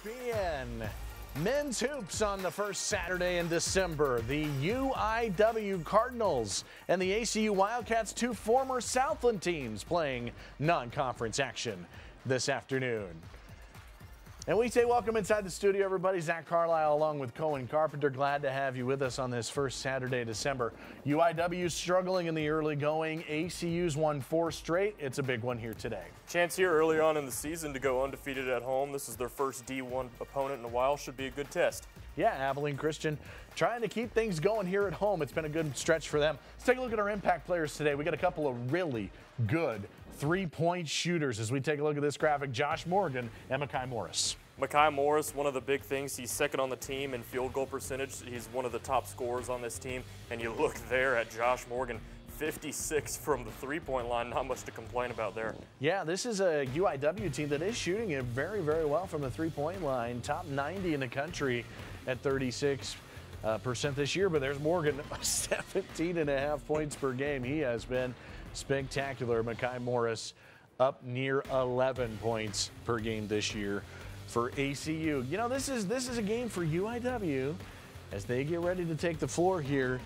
ESPN. Men's hoops on the first Saturday in December. The UIW Cardinals and the ACU Wildcats, two former Southland teams, playing non-conference action this afternoon. And we say welcome inside the studio, everybody. Zach Carlisle along with Cohen Carpenter. Glad to have you with us on this first Saturday, December. UIW struggling in the early going. ACU's won 4 straight. It's a big one here today. Chance here early on in the season to go undefeated at home. This is their first D1 opponent in a while. Should be a good test. Yeah, Abilene Christian trying to keep things going here at home. It's been a good stretch for them. Let's take a look at our impact players today. We got a couple of really good three-point shooters as we take a look at this graphic. Josh Morgan and Makai Morris. Makai Morris, one of the big things, he's second on the team in field goal percentage. He's one of the top scorers on this team. And you look there at Josh Morgan, 56 from the three-point line. Not much to complain about there. Yeah, this is a UIW team that is shooting it very, very well from the three-point line. Top 90 in the country at 36% this year. But there's Morgan, 17.5 points per game. He has been spectacular. Makai Morris up near 11 points per game this year for ACU. You know, this is a game for UIW as they get ready to take the floor here.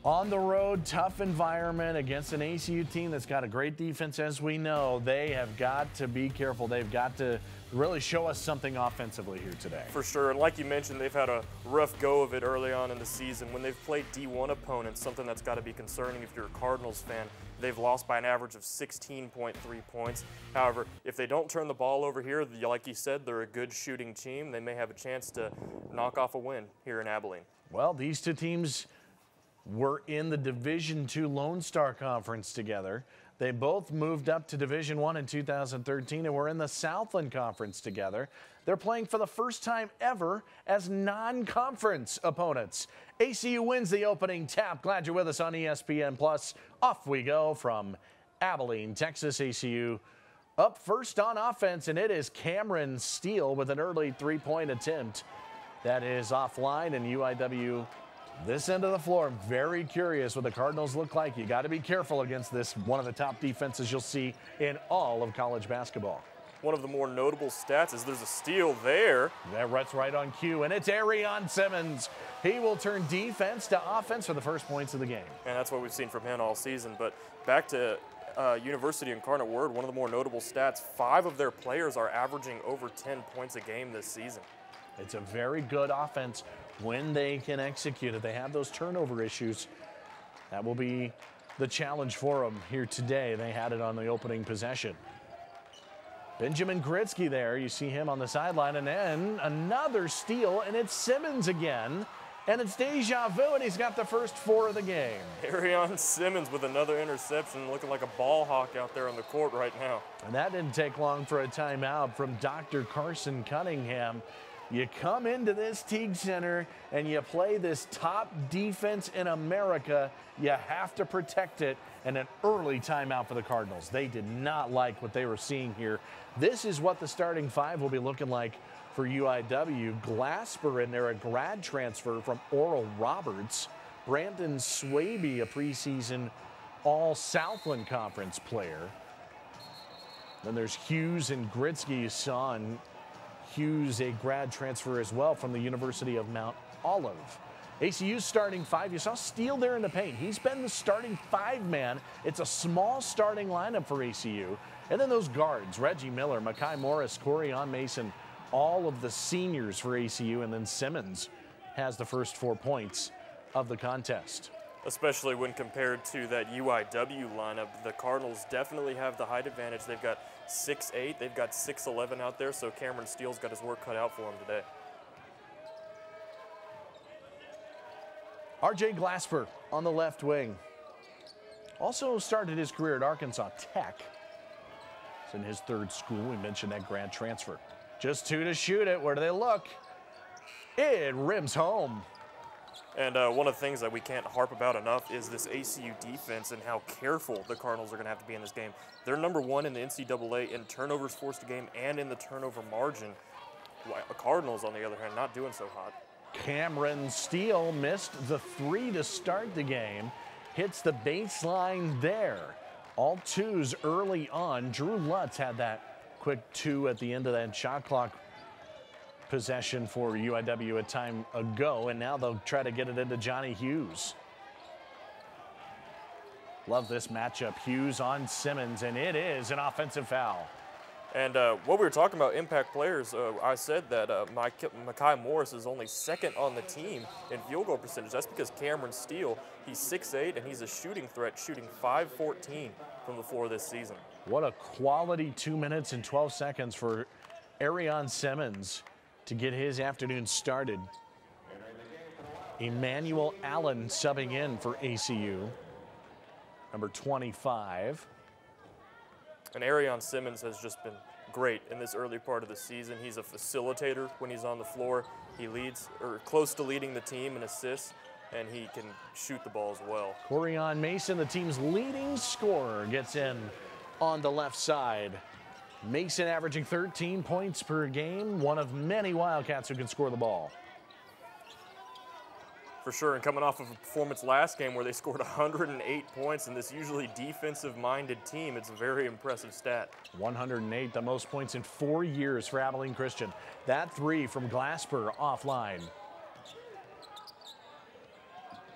On the road, tough environment against an ACU team that's got a great defense, as we know. They have got to be careful. They've got to really show us something offensively here today. For sure, and like you mentioned, they've had a rough go of it early on in the season. When they've played D1 opponents, something that's got to be concerning if you're a Cardinals fan, they've lost by an average of 16.3 points. However, if they don't turn the ball over here, like you said, they're a good shooting team. They may have a chance to knock off a win here in Abilene. Well, these two teams were in the Division II Lone Star Conference together. They both moved up to Division I in 2013 and were in the Southland Conference together. They're playing for the first time ever as non-conference opponents. ACU wins the opening tap. Glad you're with us on ESPN Plus. Off we go from Abilene, Texas. ACU up first on offense, and it is Cameron Steele with an early three-point attempt. That is offline, and UIW this end of the floor. I'm very curious what the Cardinals look like. You got to be careful against this, one of the top defenses you'll see in all of college basketball. One of the more notable stats is there's a steal there. That's right on cue, and it's Arion Simmons. He will turn defense to offense for the first points of the game. And that's what we've seen from him all season. But back to University Incarnate Word, one of the more notable stats, 5 of their players are averaging over 10 points a game this season. It's a very good offense when they can execute it. They have those turnover issues. That will be the challenge for them here today. They had it on the opening possession. Benjamin Gritsky there. You see him on the sideline, and then another steal, and it's Simmons again. And it's deja vu, and he's got the first 4 of the game. Arion Simmons with another interception, looking like a ball hawk out there on the court right now. And that didn't take long for a timeout from Dr. Carson Cunningham. You come into this Teague Center and you play this top defense in America. You have to protect it, and an early timeout for the Cardinals. They did not like what they were seeing here. This is what the starting 5 will be looking like for UIW. Glasper in there, a grad transfer from Oral Roberts. Brandon Swaby, a preseason All-Southland Conference player. Then there's Hughes and Gritsky, you saw, and Hughes, a grad transfer as well from the University of Mount Olive. ACU's starting 5. You saw Steele there in the paint. He's been the starting 5-man. It's a small starting lineup for ACU. And then those guards, Reggie Miller, Makai Morris, Corian Mason, all of the seniors for ACU. And then Simmons has the first 4 points of the contest. Especially when compared to that UIW lineup, the Cardinals definitely have the height advantage. They've got 6'8", they've got 6'11" out there, so Cameron Steele's got his work cut out for him today. RJ Glasper on the left wing. Also started his career at Arkansas Tech. It's in his 3rd school. We mentioned that grad transfer. Just 2 to shoot it. Where do they look? It rims home. And one of the things that we can't harp about enough is this ACU defense and how careful the Cardinals are going to have to be in this game. They're number 1 in the NCAA in turnovers forced a game and in the turnover margin. The Cardinals, on the other hand, not doing so hot. Cameron Steele missed the 3 to start the game. Hits the baseline there. All 2s early on. Drew Lutz had that quick 2 at the end of that shot clock possession for UIW a time ago, and now they'll try to get it into Johnny Hughes. Love this matchup. Hughes on Simmons, and it is an offensive foul. And what we were talking about, impact players, I said that Makai Morris is only second on the team in field goal percentage. That's because Cameron Steele, he's 6'8", and he's a shooting threat, shooting .514 from the floor this season. What a quality 2 minutes and 12 seconds for Arion Simmons to get his afternoon started. Emmanuel Allen subbing in for ACU, number 25. And Arion Simmons has just been great in this early part of the season. He's a facilitator when he's on the floor. He leads, or close to leading the team in assists, and he can shoot the ball as well. Corian Mason, the team's leading scorer, gets in on the left side. Mason averaging 13 points per game, one of many Wildcats who can score the ball. For sure, and coming off of a performance last game where they scored 108 points in this usually defensive-minded team, it's a very impressive stat. 108, the most points in 4 years for Abilene Christian. That three from Glasper offline.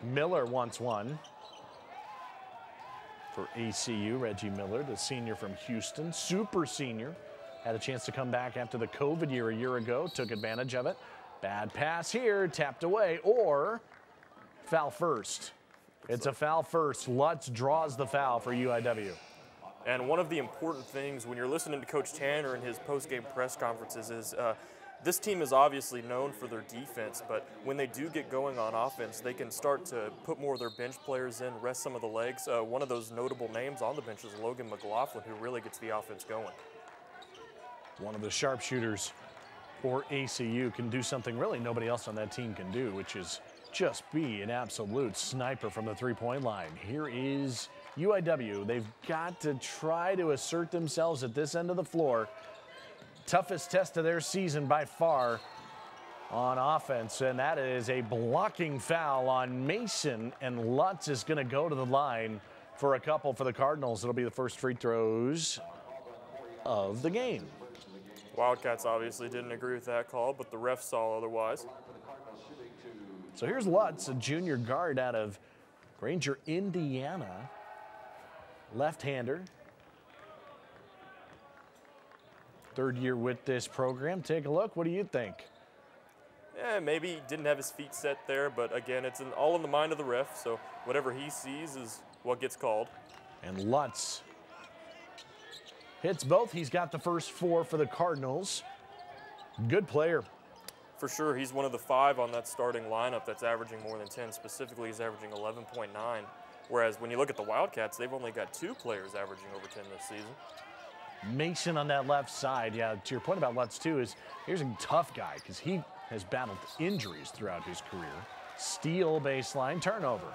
Miller wants one for ACU. Reggie Miller, the senior from Houston, super senior. Had a chance to come back after the COVID year a year ago, took advantage of it. Bad pass here, tapped away, or foul first. It's a foul first. Lutz draws the foul for UIW. And one of the important things when you're listening to Coach Tanner in his post-game press conferences is this team is obviously known for their defense, but when they do get going on offense, they can start to put more of their bench players in, rest some of the legs. One of those notable names on the bench is Logan Mclaughlin, who really gets the offense going. One of the sharpshooters for ACU can do something really nobody else on that team can do, which is just be an absolute sniper from the three-point line. Here is UIW. They've got to try to assert themselves at this end of the floor. Toughest test of their season by far on offense, and that is a blocking foul on Mason, and Lutz is going to go to the line for a couple for the Cardinals. It'll be the first free throws of the game. Wildcats obviously didn't agree with that call, but the ref saw otherwise. So here's Lutz, a junior guard out of Granger, Indiana. Left-hander. Third year with this program. Take a look. What do you think? Yeah, maybe he didn't have his feet set there, but again, it's all in the mind of the ref, so whatever he sees is what gets called. And Lutz hits both. He's got the first four for the Cardinals. Good player. For sure, he's one of the 5 on that starting lineup that's averaging more than 10. Specifically, he's averaging 11.9. Whereas when you look at the Wildcats, they've only got 2 players averaging over 10 this season. Mason on that left side. Yeah, to your point about Lutz, too, is here's a tough guy because he has battled injuries throughout his career. Steele baseline turnover.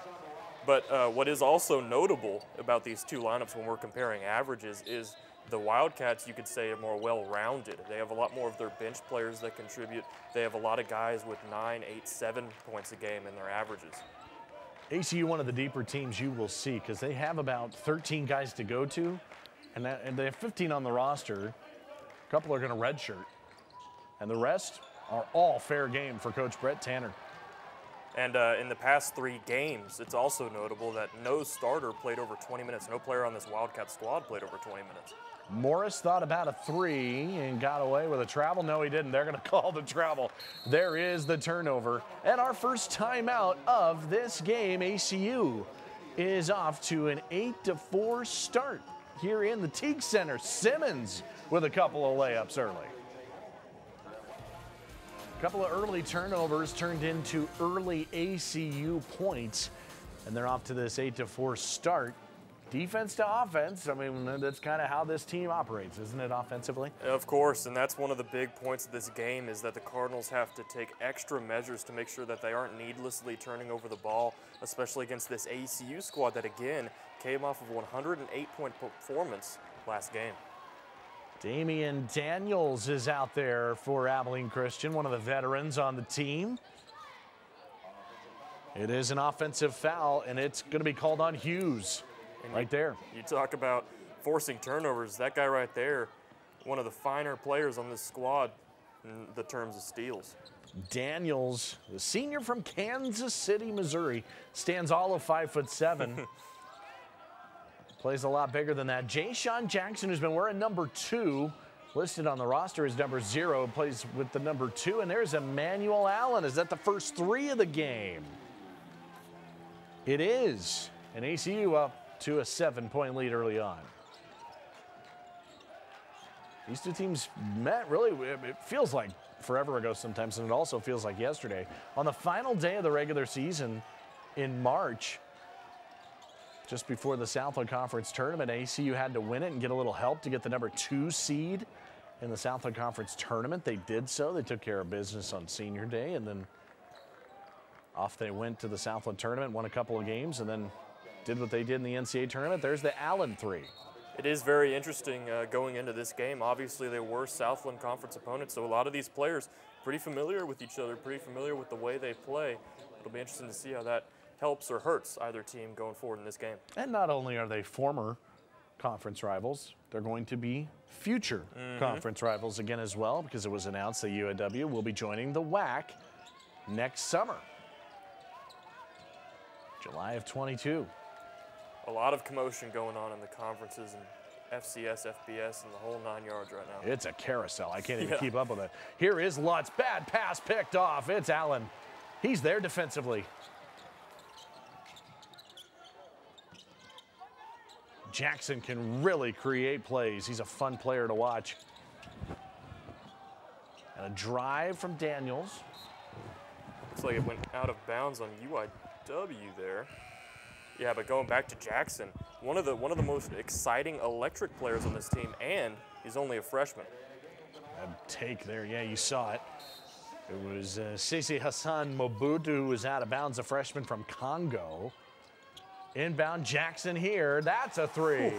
But what is also notable about these 2 lineups when we're comparing averages is the Wildcats, you could say, are more well-rounded. They have a lot more of their bench players that contribute. They have a lot of guys with 9, 8, 7 points a game in their averages. ACU, one of the deeper teams you will see because they have about 13 guys to go to, and they have 15 on the roster. A couple are going to redshirt, and the rest are all fair game for Coach Brett Tanner. And in the past 3 games, it's also notable that no starter played over 20 minutes. No player on this Wildcat squad played over 20 minutes. Morris thought about a 3 and got away with a travel. No, he didn't. They're going to call the travel. There is the turnover. And our first timeout of this game, ACU is off to an 8-4 start here in the Teague Center. Simmons with a couple of layups early. A couple of early turnovers turned into early ACU points, and they're off to this 8-4 start. Defense to offense, I mean, that's kind of how this team operates, isn't it, offensively? Of course, and that's one of the big points of this game is that the Cardinals have to take extra measures to make sure that they aren't needlessly turning over the ball, especially against this ACU squad that, again, came off of a 108-point performance last game. Damian Daniels is out there for Abilene Christian, one of the veterans on the team. It is an offensive foul, and it's going to be called on Hughes. And right there. You talk about forcing turnovers. That guy right there, one of the finer players on this squad, in the terms of steals. Daniels, the senior from Kansas City, Missouri, stands all of 5'7". Plays a lot bigger than that. Ja'Shawn Jackson, who's been wearing number 2, listed on the roster as number 0, plays with the number 2. And there's Emmanuel Allen. Is that the first 3 of the game? It is. And ACU up to a 7-point lead early on. These two teams met really, it feels like forever ago sometimes, and it also feels like yesterday. On the final day of the regular season in March, just before the Southland Conference Tournament, ACU had to win it and get a little help to get the number 2 seed in the Southland Conference Tournament. They did so. They took care of business on senior day, and then off they went to the Southland Tournament, won a couple of games, and then did what they did in the NCAA Tournament. There's the Allen 3. It is very interesting going into this game. Obviously, they were Southland Conference opponents, so a lot of these players pretty familiar with each other, pretty familiar with the way they play. It'll be interesting to see how that helps or hurts either team going forward in this game. And not only are they former conference rivals, they're going to be future conference rivals again as well, because it was announced that UIW will be joining the WAC next summer, July of 22. A lot of commotion going on in the conferences and FCS, FBS, and the whole 9 yards right now. It's a carousel. I can't even keep up with it. Here is Lutz. Bad pass picked off. It's Allen. He's there defensively. Jackson can really create plays. He's a fun player to watch. And a drive from Daniels. Looks like it went out of bounds on UIW there. Yeah, but going back to Jackson, one of the most exciting electric players on this team, and he's only a freshman. A take there, yeah, you saw it. It was Sisi Hassan Mobutu, who was out of bounds, a freshman from Congo. Inbound Jackson here, that's a 3.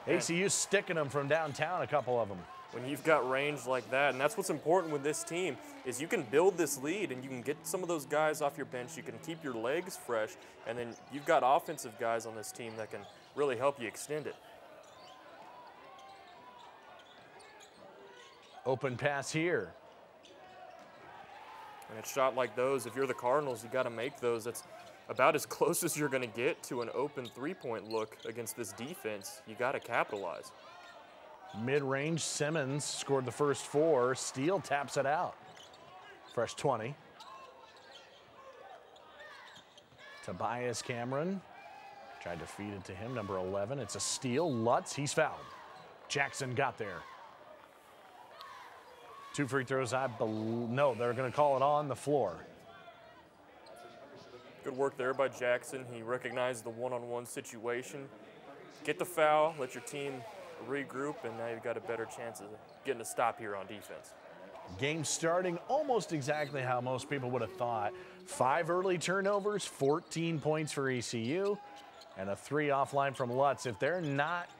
ACU sticking them from downtown, a couple of them. When you've got range like that, and that's what's important with this team, is you can build this lead and you can get some of those guys off your bench, you can keep your legs fresh, and then you've got offensive guys on this team that can really help you extend it. Open pass here. And a shot like those, if you're the Cardinals, you got to make those. That's about as close as you're going to get to an open 3-point look against this defense. You got to capitalize. Mid-range, Simmons scored the first 4. Steele taps it out. Fresh 20. Tobias Cameron tried to feed it to him, number 11. It's a steal. Lutz, he's fouled. Jackson got there. 2 free throws, I believe. No, they're going to call it on the floor. Good work there by Jackson. He recognized the one-on-one situation. Get the foul, let your team regroup, and now you've got a better chance of getting a stop here on defense. Game starting almost exactly how most people would have thought. 5 early turnovers, 14 points for ECU, and a 3 offline from Lutz. If they're not,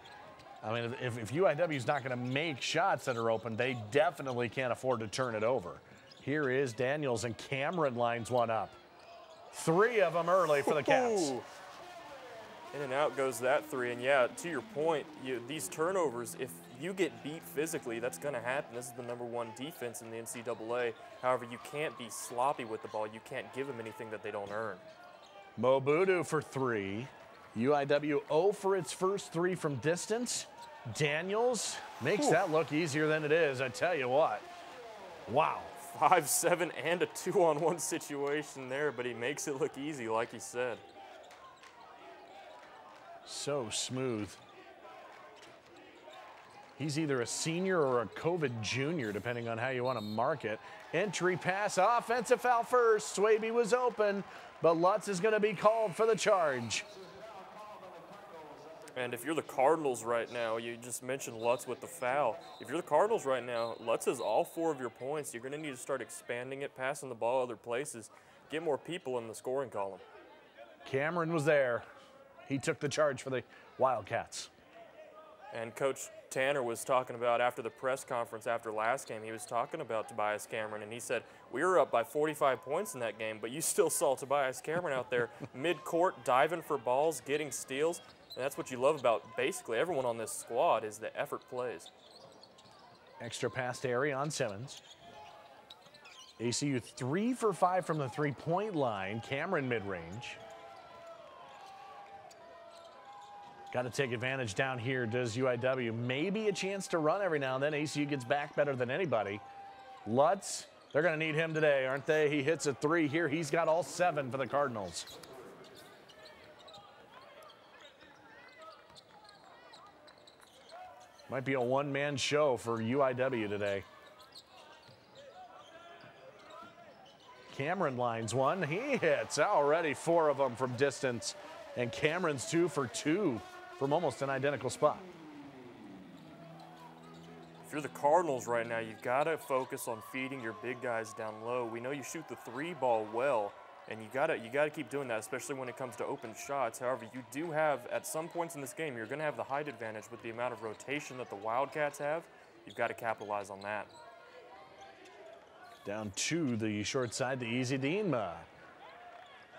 I mean, if UIW's not going to make shots that are open, they definitely can't afford to turn it over. Here is Daniels, and Cameron lines one up. 3 of them early for the Caps. In and out goes that 3, and yeah, to your point, these turnovers, if you get beat physically, that's going to happen. This is the #1 defense in the NCAA. However, you can't be sloppy with the ball. You can't give them anything that they don't earn. Mobutu for 3. UIW 0 for its first 3 from distance. Daniels makes that look easier than it is, I tell you what. Wow. 5-7 and a 2-on-1 situation there, but he makes it look easy, like he said. So smooth. He's either a senior or a COVID junior, depending on how you want to mark it. Entry pass, offensive foul first. Swaby was open, but Lutz is going to be called for the charge. And if you're the Cardinals right now, you just mentioned Lutz with the foul. If you're the Cardinals right now, Lutz has all 4 of your points. You're going to need to start expanding it, passing the ball other places, get more people in the scoring column. Cameron was there. He took the charge for the Wildcats. And Coach Tanner was talking about after the press conference after last game, he was talking about Tobias Cameron, and he said, we were up by 45 points in that game, but you still saw Tobias Cameron out there mid-court, diving for balls, getting steals. And that's what you love about basically everyone on this squad is the effort plays. Extra pass to Arion Simmons. ACU 3 for 5 from the three-point line. Cameron mid-range. Got to take advantage down here, does UIW. Maybe a chance to run every now and then. ACU gets back better than anybody. Lutz, they're going to need him today, aren't they? He hits a 3 here. He's got all 7 for the Cardinals. Might be a one-man show for UIW today. Cameron lines one. He hits already 4 of them from distance. And Cameron's 2 for 2 from almost an identical spot. If you're the Cardinals right now, you've got to focus on feeding your big guys down low. We know you shoot the 3 ball well, and you gotta keep doing that, especially when it comes to open shots. However, you do have, at some points in this game, you're going to have the height advantage with the amount of rotation that the Wildcats have. You've got to capitalize on that. Down to the short side, the Easy Dinma.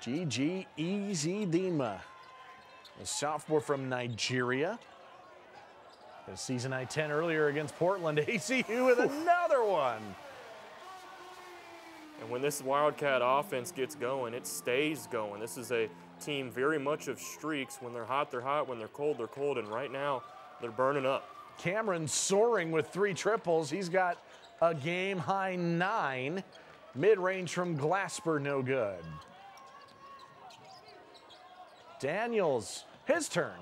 GG Easy Dinma, a sophomore from Nigeria. A season high 10 earlier against Portland. ACU with another one. And when this Wildcat offense gets going, it stays going. This is a team very much of streaks. When they're hot, they're hot. When they're cold, they're cold. And right now, they're burning up. Cameron soaring with 3 triples. He's got a game-high 9. Mid-range from Glasper, no good. Daniels, his turn.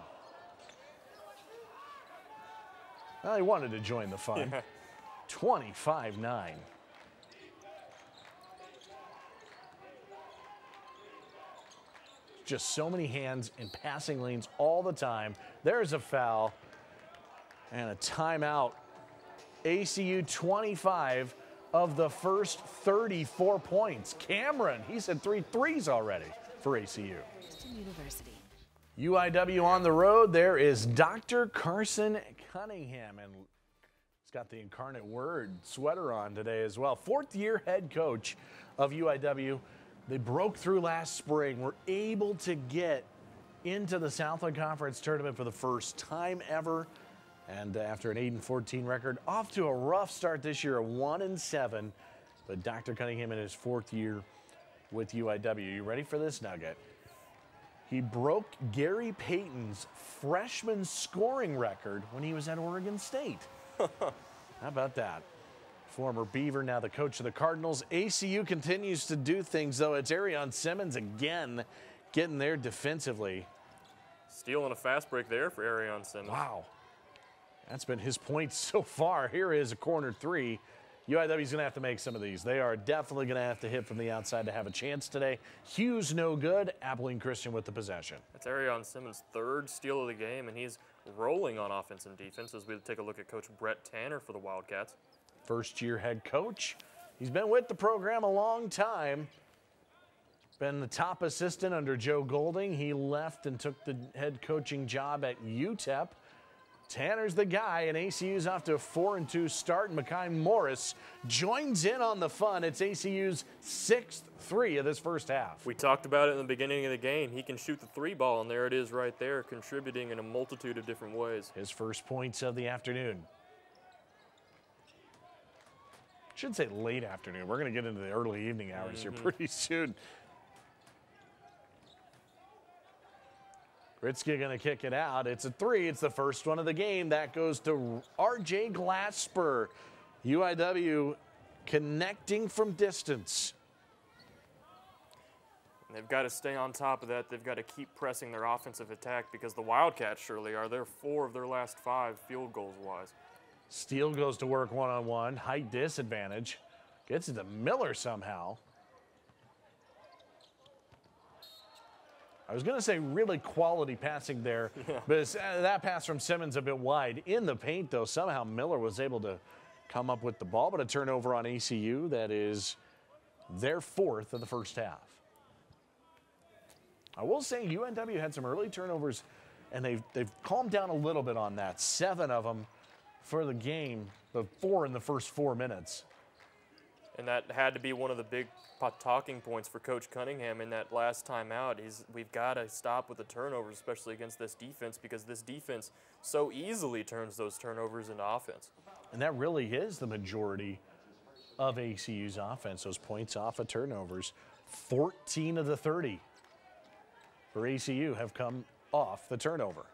Well, he wanted to join the fun. Yeah. 25-9. Just so many hands in passing lanes all the time. There's a foul and a timeout. ACU 25 of the first 34 points. Cameron, he's had 3 threes already for ACU. University. UIW on the road. There is Dr. Carson Cunningham, and he's got the Incarnate Word sweater on today as well. 4th-year head coach of UIW. They broke through last spring, were able to get into the Southland Conference tournament for the first time ever. And after an 8-14 record, off to a rough start this year, a 1-7. But Dr. Cunningham in his 4th year with UIW. You ready for this nugget? He broke Gary Payton's freshman scoring record when he was at Oregon State. How about that? Former Beaver, now the coach of the Cardinals. ACU continues to do things, though. It's Arion Simmons again getting there defensively. Stealing a fast break there for Arion Simmons. Wow. That's been his point so far. Here is a corner 3. UIW's going to have to make some of these. They are definitely going to have to hit from the outside to have a chance today. Hughes no good. Abilene Christian with the possession. That's Arion Simmons' 3rd steal of the game, and he's rolling on offense and defense as we take a look at Coach Brett Tanner for the Wildcats. First-year head coach. He's been with the program a long time. Been the top assistant under Joe Golding. He left and took the head coaching job at UTEP. Tanner's the guy, and ACU's off to a 4-2 start. Makai Morris joins in on the fun. It's ACU's 6th 3 of this first half. We talked about it in the beginning of the game. He can shoot the 3 ball, and there it is right there, contributing in a multitude of different ways. His first points of the afternoon. Should say late afternoon. We're going to get into the early evening hours here pretty soon. Ritzke going to kick it out. It's a 3. It's the first one of the game. That goes to R.J. Glasper. UIW connecting from distance. And they've got to stay on top of that. They've got to keep pressing their offensive attack because the Wildcats surely are. They're 4 of their last 5 field goals-wise. Steele goes to work one-on-one. Height disadvantage. Gets it to Miller somehow. I was going to say really quality passing there, but that pass from Simmons a bit wide. In the paint, though, somehow Miller was able to come up with the ball, but a turnover on ACU. That is their 4th of the first half. I will say UNW had some early turnovers, and they've calmed down a little bit on that. 7 of them for the game, but 4 in the first 4 minutes. And that had to be one of the big talking points for Coach Cunningham in that last timeout. We've got to stop with the turnovers, especially against this defense, because this defense so easily turns those turnovers into offense. And that really is the majority of ACU's offense. Those points off of turnovers, 14 of the 30 for ACU have come off the turnover.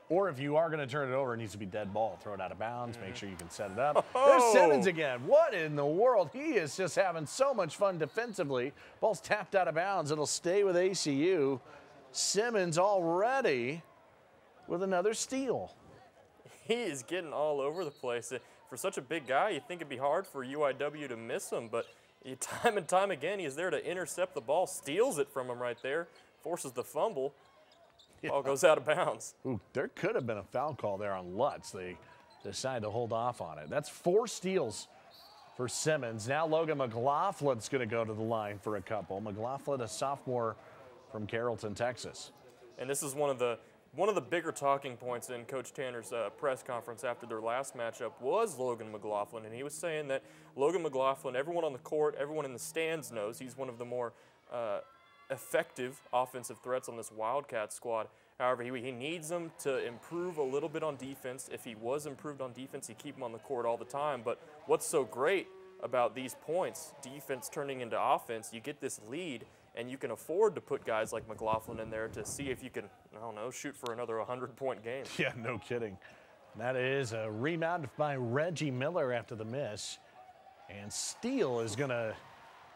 Or if you are going to turn it over, it needs to be dead ball. Throw it out of bounds. Make sure you can set it up. There's Simmons again. What in the world? He is just having so much fun defensively. Ball's tapped out of bounds. It'll stay with ACU. Simmons already with another steal. He is getting all over the place. For such a big guy, you'd think it'd be hard for UIW to miss him, but time and time again, he's there to intercept the ball, steals it from him right there, forces the fumble. Ball goes out of bounds. Ooh, there could have been a foul call there on Lutz. They decided to hold off on it. That's 4 steals for Simmons. Now Logan McLaughlin's going to go to the line for a couple. McLaughlin, a sophomore from Carrollton, Texas. And this is one of the bigger talking points in Coach Tanner's press conference after their last matchup was Logan McLaughlin. And he was saying that Logan McLaughlin, everyone on the court, everyone in the stands knows he's one of the more effective offensive threats on this Wildcat squad. However, he needs them to improve a little bit on defense. If he was improved on defense, he'd keep him on the court all the time. But what's so great about these points, defense turning into offense, you get this lead, and you can afford to put guys like McLaughlin in there to see if you can, I don't know, shoot for another 100-point game. Yeah, no kidding. That is a rebound by Reggie Miller after the miss. And Steele is going to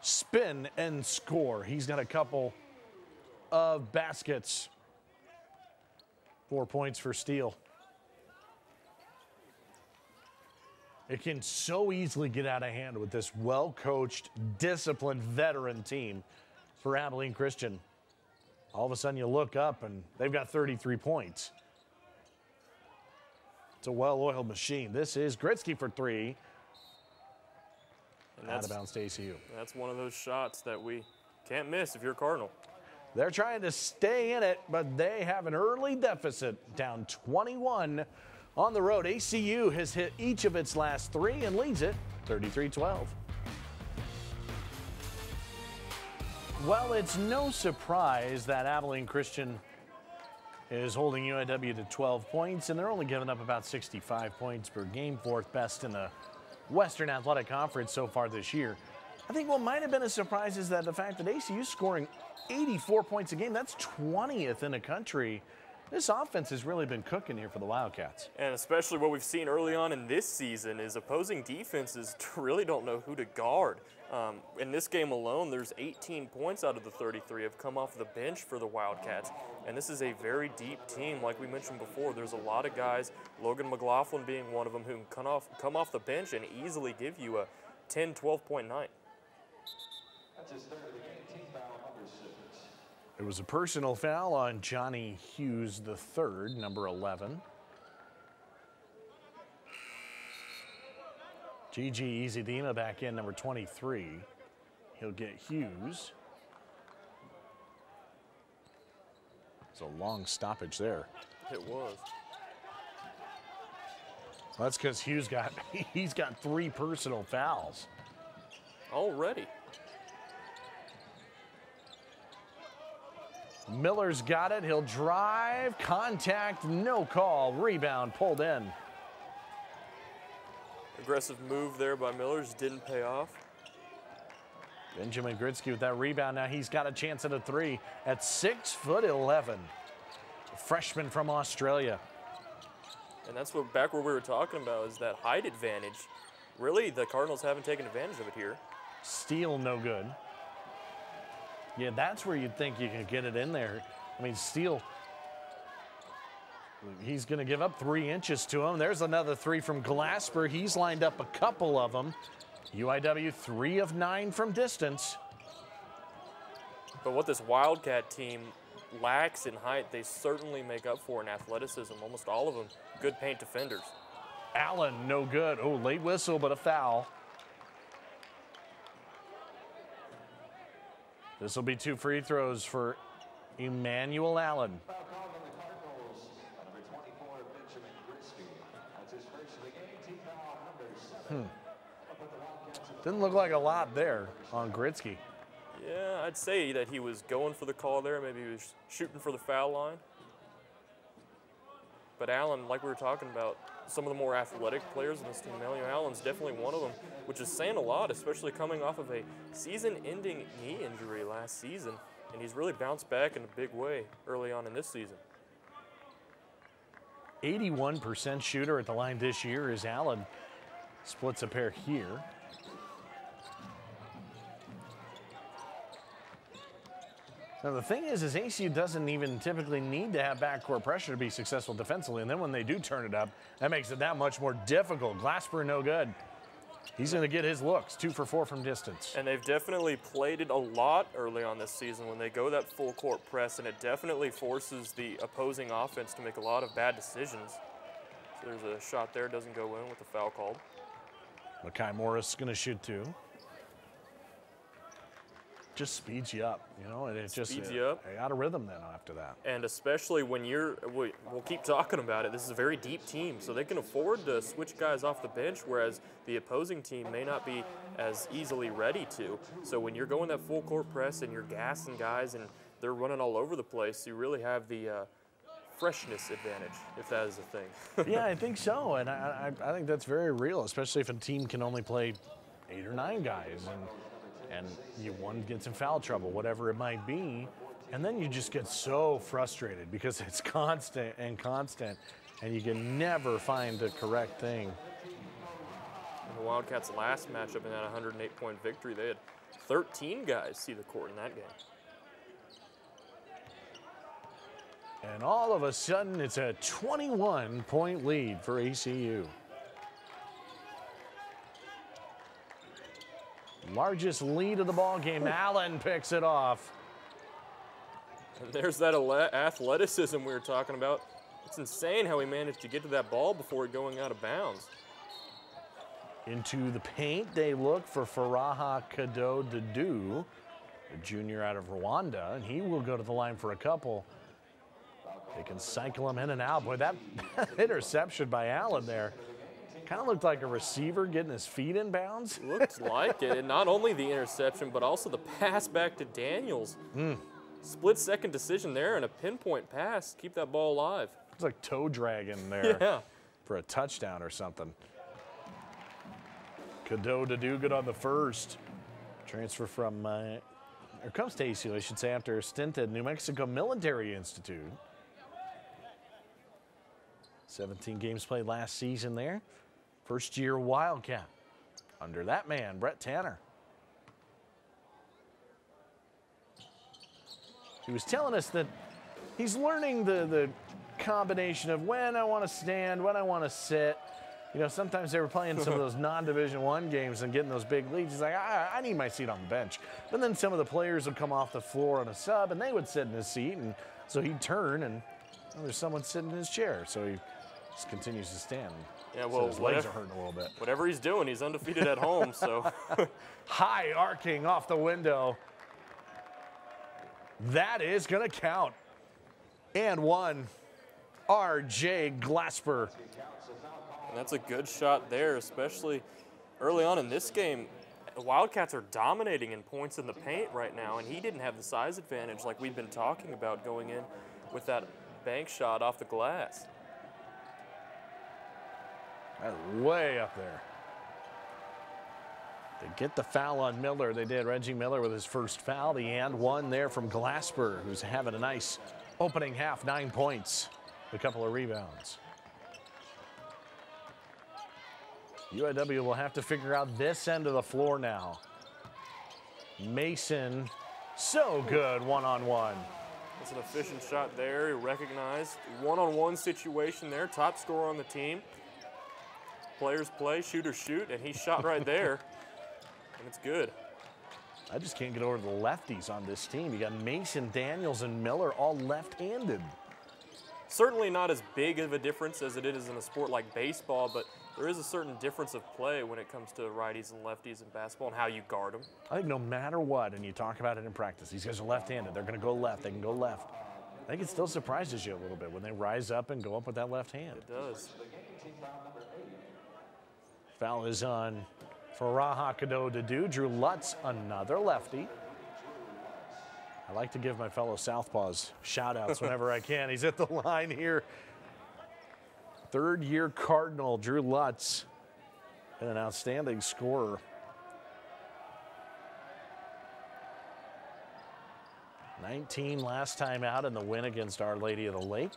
spin and score. He's got a couple of baskets. 4 points for Steele. It can so easily get out of hand with this well-coached, disciplined veteran team for Abilene Christian. All of a sudden you look up and they've got 33 points. It's a well-oiled machine. This is Gritsky for 3. And out of bounds to ACU. That's one of those shots that we can't miss if you're a Cardinal. They're trying to stay in it, but they have an early deficit, down 21 on the road. ACU has hit each of its last 3 and leads it 33-12. Well, it's no surprise that Abilene Christian is holding UIW to 12 points, and they're only giving up about 65 points per game, 4th best in the Western Athletic Conference so far this year. I think what might have been a surprise is that the fact that ACU is scoring 84 points a game, that's 20th in the country. This offense has really been cooking here for the Wildcats. And especially what we've seen early on in this season is opposing defenses really don't know who to guard. In this game alone, there's 18 points out of the 33 have come off the bench for the Wildcats. And this is a very deep team. Like we mentioned before, there's a lot of guys, Logan McLaughlin being one of them, who can come off the bench and easily give you a 10, 12-point night. That's his third of the game, team foul number 6. It was a personal foul on Johnny Hughes III, number 11. Gigi Izidima back in, number 23. He'll get Hughes. It's a long stoppage there. It was. Well, that's because Hughes he's got 3 personal fouls. Already. Miller's got it. He'll drive. Contact. No call. Rebound pulled in. Aggressive move there by Miller's didn't pay off. Benjamin Gritsky with that rebound. Now he's got a chance at a 3 at 6'11". A freshman from Australia. And that's what back where we were talking about is that height advantage. Really, the Cardinals haven't taken advantage of it here. Steele no good. Yeah, that's where you'd think you could get it in there. I mean, Steele, he's going to give up 3 inches to him. There's another 3 from Glasper. He's lined up a couple of them. UIW 3 of 9 from distance. But what this Wildcat team lacks in height, they certainly make up for in athleticism. Almost all of them good paint defenders. Allen, no good. Oh, late whistle, but a foul. This will be 2 free throws for Emmanuel Allen. Foul called on the Cardinals. Number 24, Benjamin Gritsky. That's his first of the game, team foul number 7. Didn't look like a lot there on Gritsky. Yeah, I'd say that he was going for the call there. Maybe he was shooting for the foul line. But Allen, like we were talking about, some of the more athletic players in this team, Allen's definitely one of them, which is saying a lot, especially coming off of a season-ending knee injury last season. And he's really bounced back in a big way early on in this season. 81% shooter at the line this year as Allen splits a pair here. Now the thing is ACU doesn't even typically need to have backcourt pressure to be successful defensively, and then when they do turn it up, that makes it that much more difficult. Glasper no good. He's going to get his looks, 2 for 4 from distance. And they've definitely played it a lot early on this season when they go that full court press, and it definitely forces the opposing offense to make a lot of bad decisions. So there's a shot there, doesn't go in with the foul called. Makai Morris going to shoot 2. Just speeds you up, you know, and it just speeds you up. Out of rhythm then after that. And especially when we'll keep talking about it, this is a very deep team, so they can afford to switch guys off the bench, whereas the opposing team may not be as easily ready to. So when you're going that full court press and you're gassing guys and they're running all over the place, you really have the freshness advantage, if that is a thing. Yeah, I think so, and I think that's very real, especially if a team can only play 8 or 9 guys, and one gets in foul trouble, whatever it might be, and then you just get so frustrated because it's constant, and you can never find the correct thing. In the Wildcats' last matchup in that 108-point victory, they had 13 guys see the court in that game. And all of a sudden, it's a 21-point lead for ACU. Largest lead of the ball game. Allen picks it off. And there's that athleticism we were talking about. It's insane how he managed to get to that ball before it going out of bounds. Into the paint, they look for Faraha Kado-Dadu, a junior out of Rwanda, and he will go to the line for a couple. They can cycle him in and out. Boy, that interception by Allen there kind of looked like a receiver getting his feet in bounds. Looked like it. And not only the interception, but also the pass back to Daniels. Split-second decision there and a pinpoint pass. Keep that ball alive. It's like toe dragging there Yeah. for a touchdown or something. Kado-Dadu good on the first. Transfer from, or comes to ACU, I should say, after a stint at New Mexico Military Institute. 17 games played last season there. First year Wildcat under that man, Brett Tanner. He was telling us that he's learning the combination of when I want to stand, when I want to sit. You know, sometimes they were playing some of those non-Division I games and getting those big leads. He's like, I need my seat on the bench. But then some of the players would come off the floor on a sub, and they would sit in his seat. And so he'd turn, and there's someone sitting in his chair. So he just continues to stand. Yeah, well, so his legs are hurting a little bit. Whatever he's doing, he's undefeated at home. So high arcing off the window. That is going to count. And one, R.J. Glasper. And that's a good shot there, especially early on in this game. The Wildcats are dominating in points in the paint right now, and he didn't have the size advantage like we've been talking about going in with that bank shot off the glass. That's way up there. They get the foul on Miller. They did. Reggie Miller with his first foul. The and one there from Glasper, who's having a nice opening half, 9 points, a couple of rebounds. UIW will have to figure out this end of the floor now. Mason, so good one-on-one. It's an efficient shot there. He recognized one-on-one situation there. Top scorer on the team. Players play, shooters shoot, and he shot right there. And it's good. I just can't get over the lefties on this team. You got Mason, Daniels, and Miller all left-handed. Certainly not as big of a difference as it is in a sport like baseball, but there is a certain difference of play when it comes to righties and lefties in basketball and how you guard them. I think no matter what, and you talk about it in practice, these guys are left-handed. They're going to go left. They can go left. I think it still surprises you a little bit when they rise up and go up with that left hand. It does. Foul is on Faraha Kado-Dadu. Drew Lutz, another lefty. I like to give my fellow Southpaws shout-outs whenever I can. He's at the line here. Third-year Cardinal Drew Lutz, and an outstanding scorer. 19 last time out in the win against Our Lady of the Lake.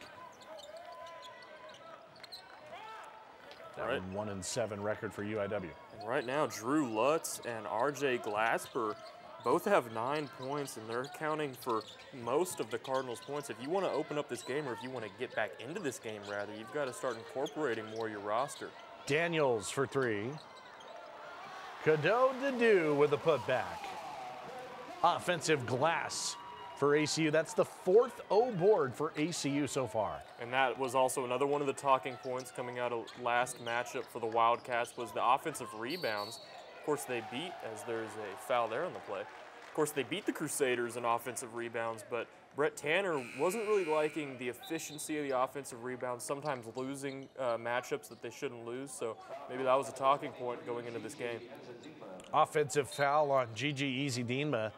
Right. 1-7 record for UIW. And right now, Drew Lutz and RJ Glasper both have 9 points, and they're accounting for most of the Cardinals' points. If you want to open up this game, or if you want to get back into this game, rather, you've got to start incorporating more of your roster. Daniels for 3. Cadeau Dedew with a putback. Offensive glass for ACU. That's the 4th O board for ACU so far. And that was also another one of the talking points coming out of last matchup for the Wildcats was the offensive rebounds. Of course, they beat, as there's a foul there on the play. Of course, they beat the Crusaders in offensive rebounds, but Brett Tanner wasn't really liking the efficiency of the offensive rebounds, sometimes losing matchups that they shouldn't lose. So maybe that was a talking point going into this game. Offensive foul on Gigi Izidinma.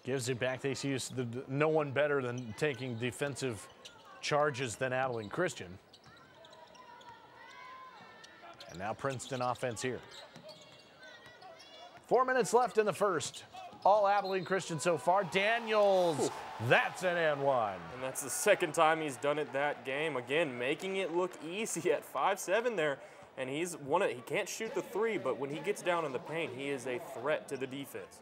Gives it back to ACU. No one better than taking defensive charges than Abilene Christian. And now Princeton offense here. 4 minutes left in the first. All Abilene Christian so far. Daniels, ooh, that's an and one. And that's the second time he's done it that game. Again, making it look easy at 5'7" there. And he can't shoot the 3, but when he gets down in the paint, he is a threat to the defense.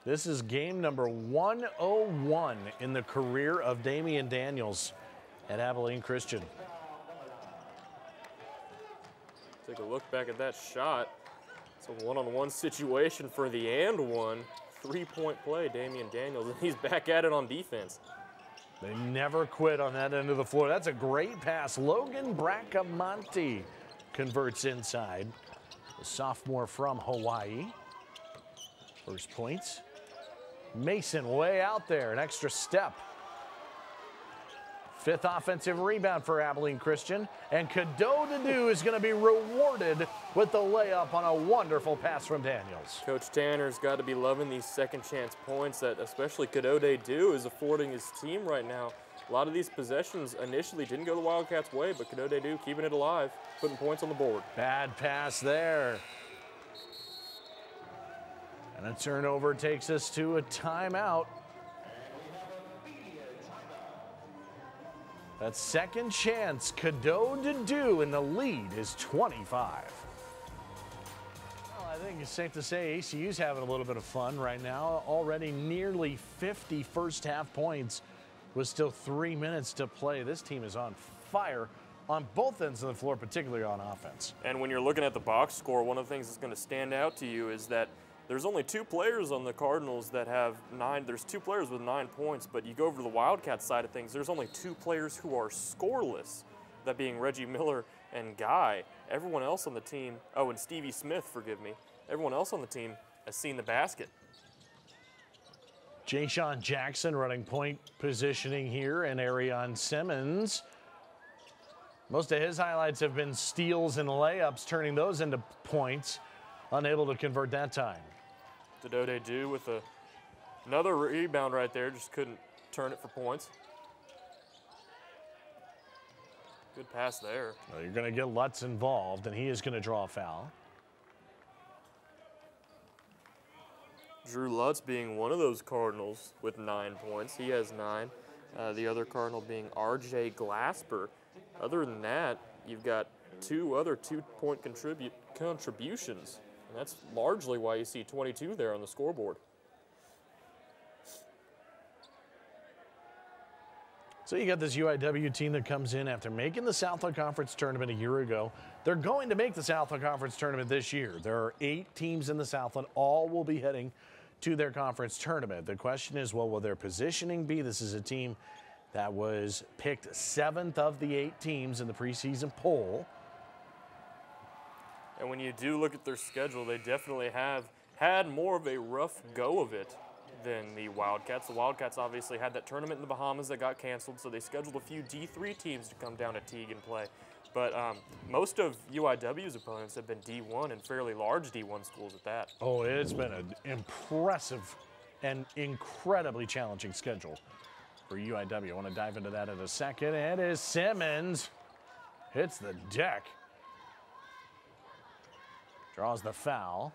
This is game number 101 in the career of Damian Daniels at Abilene Christian. Take a look back at that shot. It's a one-on-one situation for the and one. 3-point play, Damian Daniels, and he's back at it on defense. They never quit on that end of the floor. That's a great pass. Logan Bracamonte converts inside. The sophomore from Hawaii. First points. Mason way out there, an extra step. 5th offensive rebound for Abilene Christian. And Cadeau Dedew is going to be rewarded with the layup on a wonderful pass from Daniels. Coach Tanner's got to be loving these second chance points that especially Cadeau Dedew is affording his team right now. A lot of these possessions initially didn't go the Wildcats' way, but Cadeau Dedew keeping it alive, putting points on the board. Bad pass there. And a turnover takes us to a timeout. That second chance, Cadeau Dedew, in the lead is 25. Well, I think it's safe to say ACU's having a little bit of fun right now. Already nearly 50 first half points with still 3 minutes to play. This team is on fire on both ends of the floor, particularly on offense. And when you're looking at the box score, one of the things that's going to stand out to you is that there's only 2 players on the Cardinals that have 9. There's 2 players with 9 points, but you go over to the Wildcats side of things, there's only 2 players who are scoreless, that being Reggie Miller and Guy. Everyone else on the team, oh, and Stevie Smith, forgive me. Everyone else on the team has seen the basket. Jay-Sean Jackson running point positioning here, and Arion Simmons. Most of his highlights have been steals and layups, turning those into points. Unable to convert that time. Cadeau Dedew with another rebound right there, just couldn't turn it for points. Good pass there. Well, you're going to get Lutz involved, and he is going to draw a foul. Drew Lutz being one of those Cardinals with 9 points. He has 9. The other Cardinal being RJ Glasper. Other than that, you've got 2 other 2-point contributions. And that's largely why you see 22 there on the scoreboard. So you got this UIW team that comes in after making the Southland Conference tournament a year ago. They're going to make the Southland Conference tournament this year. There are 8 teams in the Southland. All will be heading to their conference tournament. The question is, well, will their positioning be? This is a team that was picked 7th of the 8 teams in the preseason poll. And when you do look at their schedule, they definitely have had more of a rough go of it than the Wildcats. The Wildcats obviously had that tournament in the Bahamas that got canceled, so they scheduled a few D3 teams to come down to Teague and play. But most of UIW's opponents have been D1 and fairly large D1 schools at that. Oh, it's been an impressive and incredibly challenging schedule for UIW. I want to dive into that in a second. And as Simmons hits the deck, draws the foul.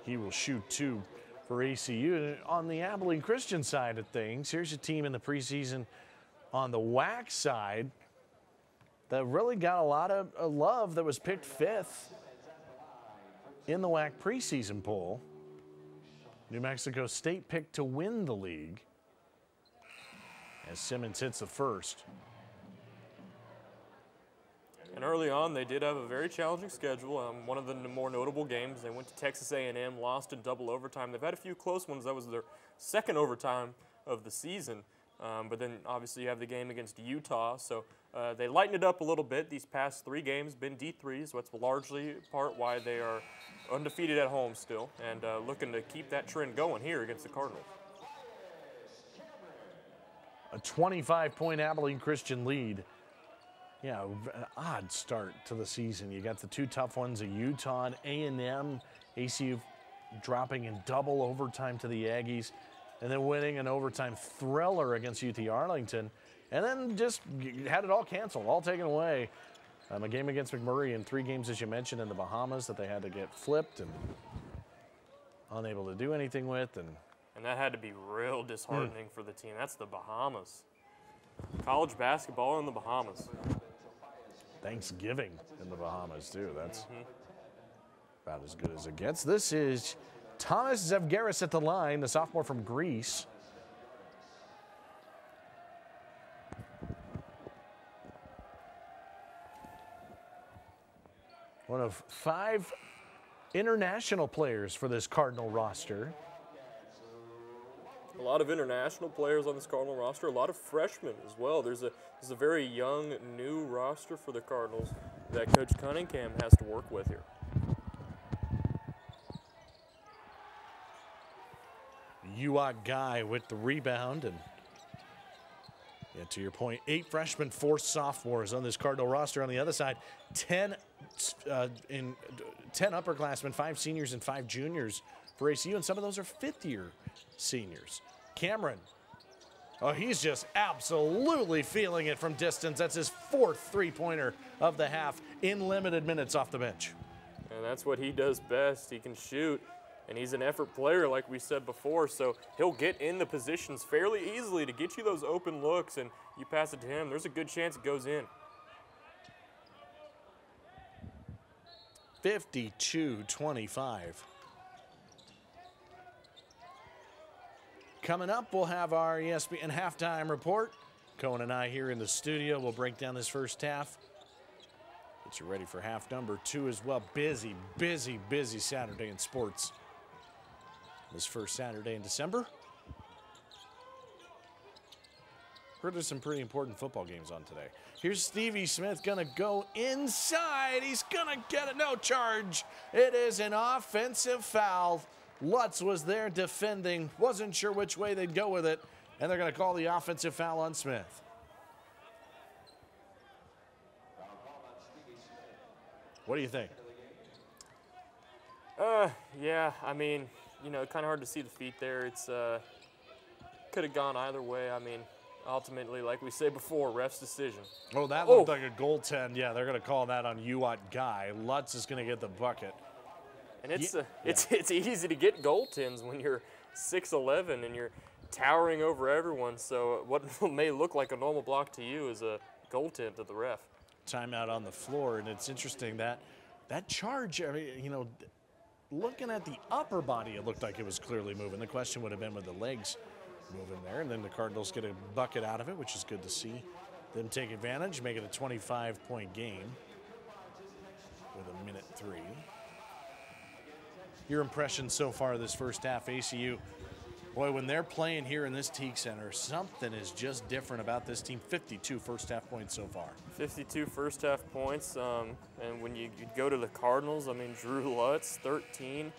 He will shoot 2 for ACU. On the Abilene Christian side of things, here's a team in the preseason on the WAC side that really got a lot of love, that was picked 5th in the WAC preseason poll. New Mexico State picked to win the league as Simmons hits the first. And early on, they did have a very challenging schedule. One of the more notable games, they went to Texas A&M, lost in double overtime. They've had a few close ones. That was their second overtime of the season. But then obviously you have the game against Utah. So they lightened it up a little bit. These past 3 games been D3s, so that's largely part why they are undefeated at home still, and looking to keep that trend going here against the Cardinals. A 25-point Abilene Christian lead. Yeah, an odd start to the season. You got the 2 tough ones at Utah and A&M. ACU dropping in double overtime to the Aggies, and then winning an overtime thriller against UT Arlington, and then just had it all canceled, all taken away. A game against McMurray and 3 games, as you mentioned, in the Bahamas that they had to get flipped and unable to do anything with. And that had to be real disheartening for the team. That's the Bahamas. College basketball in the Bahamas. Thanksgiving in the Bahamas, too. That's about as good as it gets. This is Thomas Zevgeris at the line, the sophomore from Greece. One of 5 international players for this Cardinal roster. A lot of international players on this Cardinal roster, a lot of freshmen as well. There's a very young, new roster for the Cardinals that Coach Cunningham has to work with here. UIW guy with the rebound, and yeah, to your point, 8 freshmen, 4 sophomores on this Cardinal roster. On the other side, 10 upperclassmen, 5 seniors and 5 juniors for ACU, and some of those are 5th-year seniors. Cameron, oh, he's just absolutely feeling it from distance. That's his 4th three-pointer of the half in limited minutes off the bench. And that's what he does best. He can shoot, and he's an effort player like we said before, so he'll get in the positions fairly easily to get you those open looks, and you pass it to him, there's a good chance it goes in. 52-25. Coming up, we'll have our ESPN halftime report. Cohen and I here in the studio will break down this first half. Get you ready for half number 2 as well. Busy, busy, busy Saturday in sports. This first Saturday in December. Heard there's some pretty important football games on today. Here's Stevie Smith gonna go inside. He's gonna get it. No charge. It is an offensive foul. Lutz was there defending, wasn't sure which way they'd go with it, and they're going to call the offensive foul on Smith. What do you think? Yeah, I mean, you know, kind of hard to see the feet there. It's could have gone either way. I mean, ultimately, like we said before, ref's decision. Oh, that looked like a goaltend. Yeah, they're going to call that on UIW guy. Lutz is going to get the bucket. And it's easy to get goaltends when you're 6'11" and you're towering over everyone. So what may look like a normal block to you is a goaltend to the ref. Timeout on the floor, and it's interesting that charge. I mean, you know, looking at the upper body, it looked like it was clearly moving. The question would have been with the legs moving there, and then the Cardinals get a bucket out of it, which is good to see. Them take advantage, make it a 25-point game with 1:03. Your impressions so far this first half, ACU. Boy, when they're playing here in this Teague Center, something is just different about this team. 52 first half points so far. 52 first half points, and when you go to the Cardinals, I mean, Drew Lutz, 13,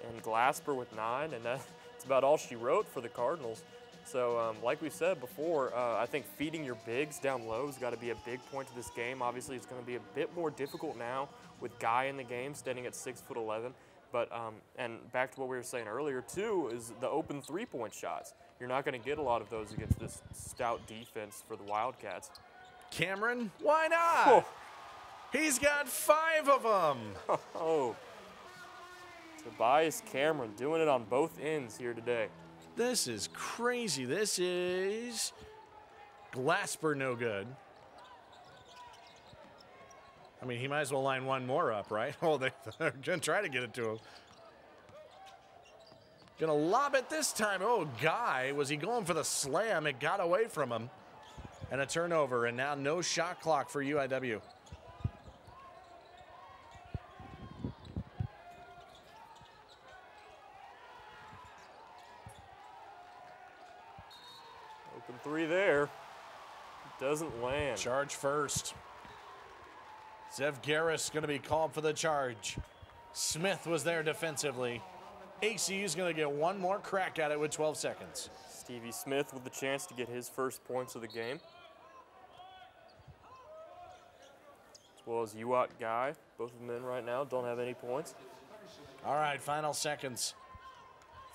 and Glasper with 9, and that's about all she wrote for the Cardinals. So like we said before, I think feeding your bigs down low has got to be a big point to this game. Obviously, it's going to be a bit more difficult now with Guy in the game, standing at 6'11". But, and back to what we were saying earlier, too, is the open three-point shots. You're not going to get a lot of those against this stout defense for the Wildcats. Cameron, why not? Oh. He's got 5 of them. Oh. Tobias Cameron doing it on both ends here today. This is crazy. This is Glasper no good. I mean, he might as well line one more up, right? Oh, they're going to try to get it to him. Going to lob it this time. Oh, Guy, was he going for the slam? It got away from him. And a turnover, and now no shot clock for UIW. Open three there. Doesn't land. Charge first. Zev Garris going to be called for the charge. Smith was there defensively. ACU's going to get one more crack at it with 12 seconds. Stevie Smith with the chance to get his first points of the game. As well as UIW Guy. Both of them in right now, don't have any points. All right, final seconds.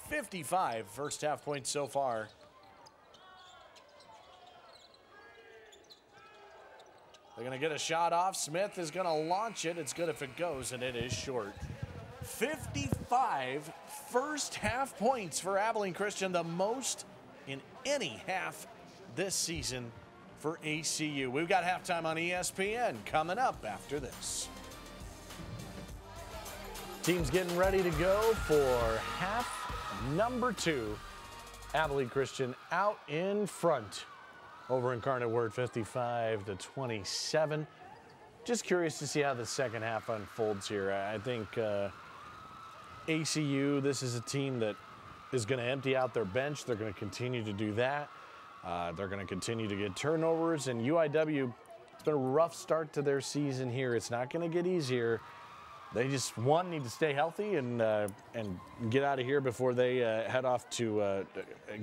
55 first half points so far. They're going to get a shot off. Smith is going to launch it. It's good if it goes, and it is short. 55 first half points for Abilene Christian, the most in any half this season for ACU. We've got halftime on ESPN coming up after this. Team's getting ready to go for half number 2. Abilene Christian out in front over Incarnate Word, 55-27. Just curious to see how the second half unfolds here. I think ACU, this is a team that is going to empty out their bench. They're going to continue to do that. They're going to continue to get turnovers. And UIW, it's been a rough start to their season here. It's not going to get easier. They just, one, need to stay healthy and get out of here before they head off to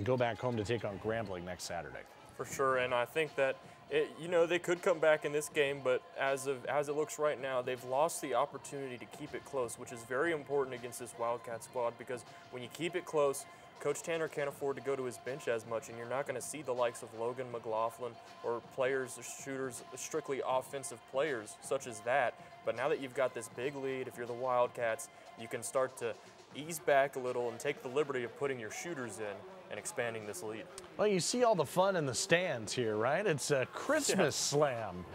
go back home to take on Grambling next Saturday. For sure, and I think that, they could come back in this game, but as it looks right now, they've lost the opportunity to keep it close, which is very important against this Wildcat squad, because when you keep it close, Coach Tanner can't afford to go to his bench as much, and you're not going to see the likes of Logan McLaughlin or players, shooters, strictly offensive players such as that. But now that you've got this big lead, if you're the Wildcats, you can start to ease back a little and take the liberty of putting your shooters in and expanding this lead. Well, you see all the fun in the stands here, right? It's a Christmas slam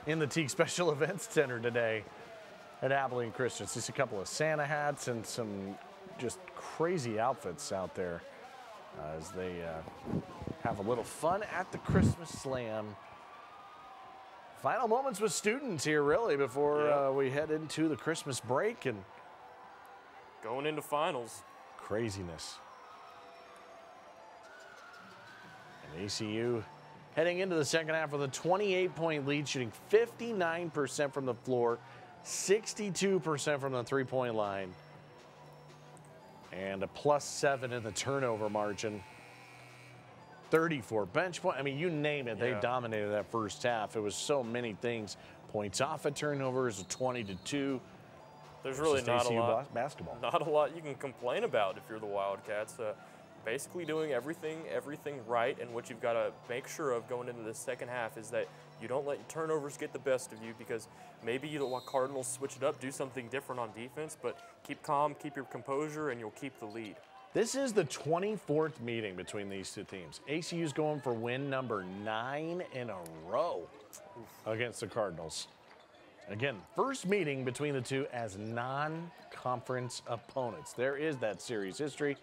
in the Teague Special Events Center today at Abilene Christian. Just a couple of Santa hats and some just crazy outfits out there as they have a little fun at the Christmas slam. Final moments with students here, really, before we head into the Christmas break and going into finals. Craziness. And ACU heading into the second half with a 28-point lead, shooting 59% from the floor, 62% from the three-point line, and a +7 in the turnover margin. 34 bench point. I mean, you name it, they dominated that first half. It was so many things. Points off at turnovers, a 20-2. There's really not ACU a lot basketball. Not a lot you can complain about if you're the Wildcats. Basically doing everything right, and what you've got to make sure of going into the second half is that you don't let turnovers get the best of you, because maybe you don't want Cardinals switch it up, do something different on defense, but keep calm, keep your composure, and you'll keep the lead. This is the 24th meeting between these two teams. ACU's going for win number 9 in a row against the Cardinals. Again, first meeting between the two as non-conference opponents. There is that series history.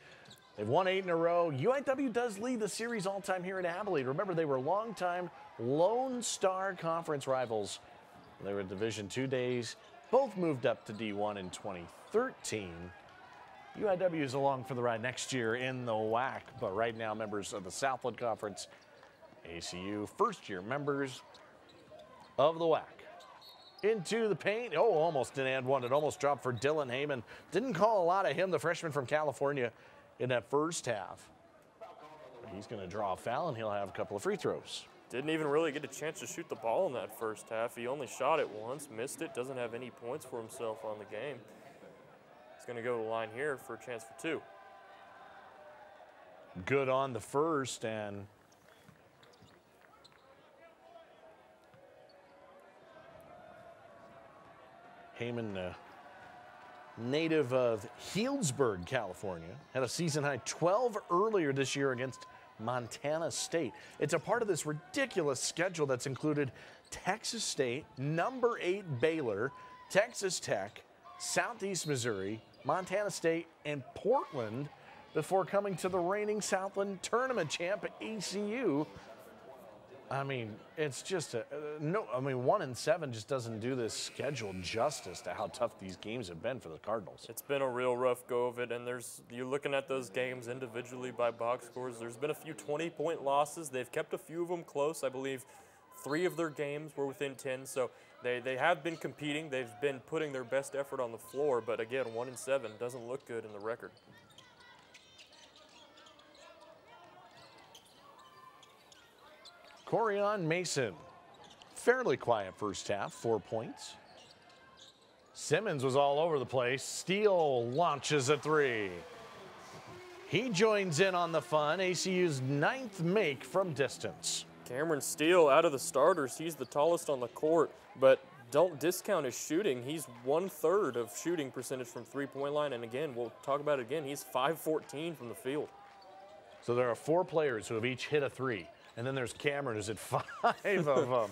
They've won 8 in a row. UIW does lead the series all-time here in Abilene. Remember, they were longtime Lone Star Conference rivals. They were in Division II days. Both moved up to D1 in 2013. UIW is along for the ride next year in the WAC, but right now members of the Southland Conference. ACU, first-year members of the WAC. Into the paint. Oh, almost an and one. It almost dropped for Dylan Heyman. Didn't call a lot of him, the freshman from California, in that first half. he's going to draw a foul, and he'll have a couple of free throws. Didn't even really get a chance to shoot the ball in that first half. He only shot it once, missed it, doesn't have any points for himself on the game. He's going to go to the line here for a chance for 2. Good on the first, and Heyman, native of Healdsburg, California, had a season-high 12 earlier this year against Montana State. It's a part of this ridiculous schedule that's included Texas State, number 8 Baylor, Texas Tech, Southeast Missouri, Montana State, and Portland before coming to the reigning Southland Tournament champ, ACU. I mean, it's just no. I mean, 1-7 just doesn't do this schedule justice to how tough these games have been for the Cardinals. It's been a real rough go of it, and you're looking at those games individually by box scores. There's been a few 20-point losses. They've kept a few of them close. I believe 3 of their games were within 10, so they have been competing. They've been putting their best effort on the floor, but again, 1-7 doesn't look good in the record. Corian Mason, fairly quiet first half, 4 points. Simmons was all over the place. Steele launches a 3. He joins in on the fun. ACU's 9th make from distance. Cameron Steele, out of the starters, he's the tallest on the court, but don't discount his shooting. He's 1/3 of shooting percentage from three-point line, and again, we'll talk about it again, he's 5-14 from the field. So there are 4 players who have each hit a 3. And then there's Cameron, who's at 5 of them.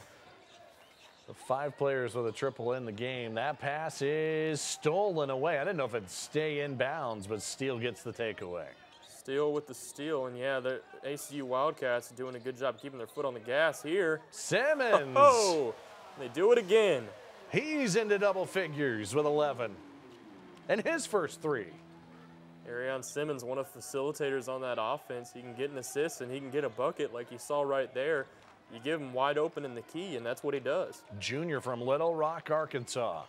The 5 players with a triple in the game. That pass is stolen away. I didn't know if it'd stay in bounds, but Steele gets the takeaway. Steele with the steal, and yeah, the ACU Wildcats are doing a good job keeping their foot on the gas here. Simmons! Oh, they do it again. He's into double figures with 11. And his first 3. Arion Simmons, one of the facilitators on that offense. He can get an assist and he can get a bucket like you saw right there. You give him wide open in the key, and that's what he does. Junior from Little Rock, Arkansas.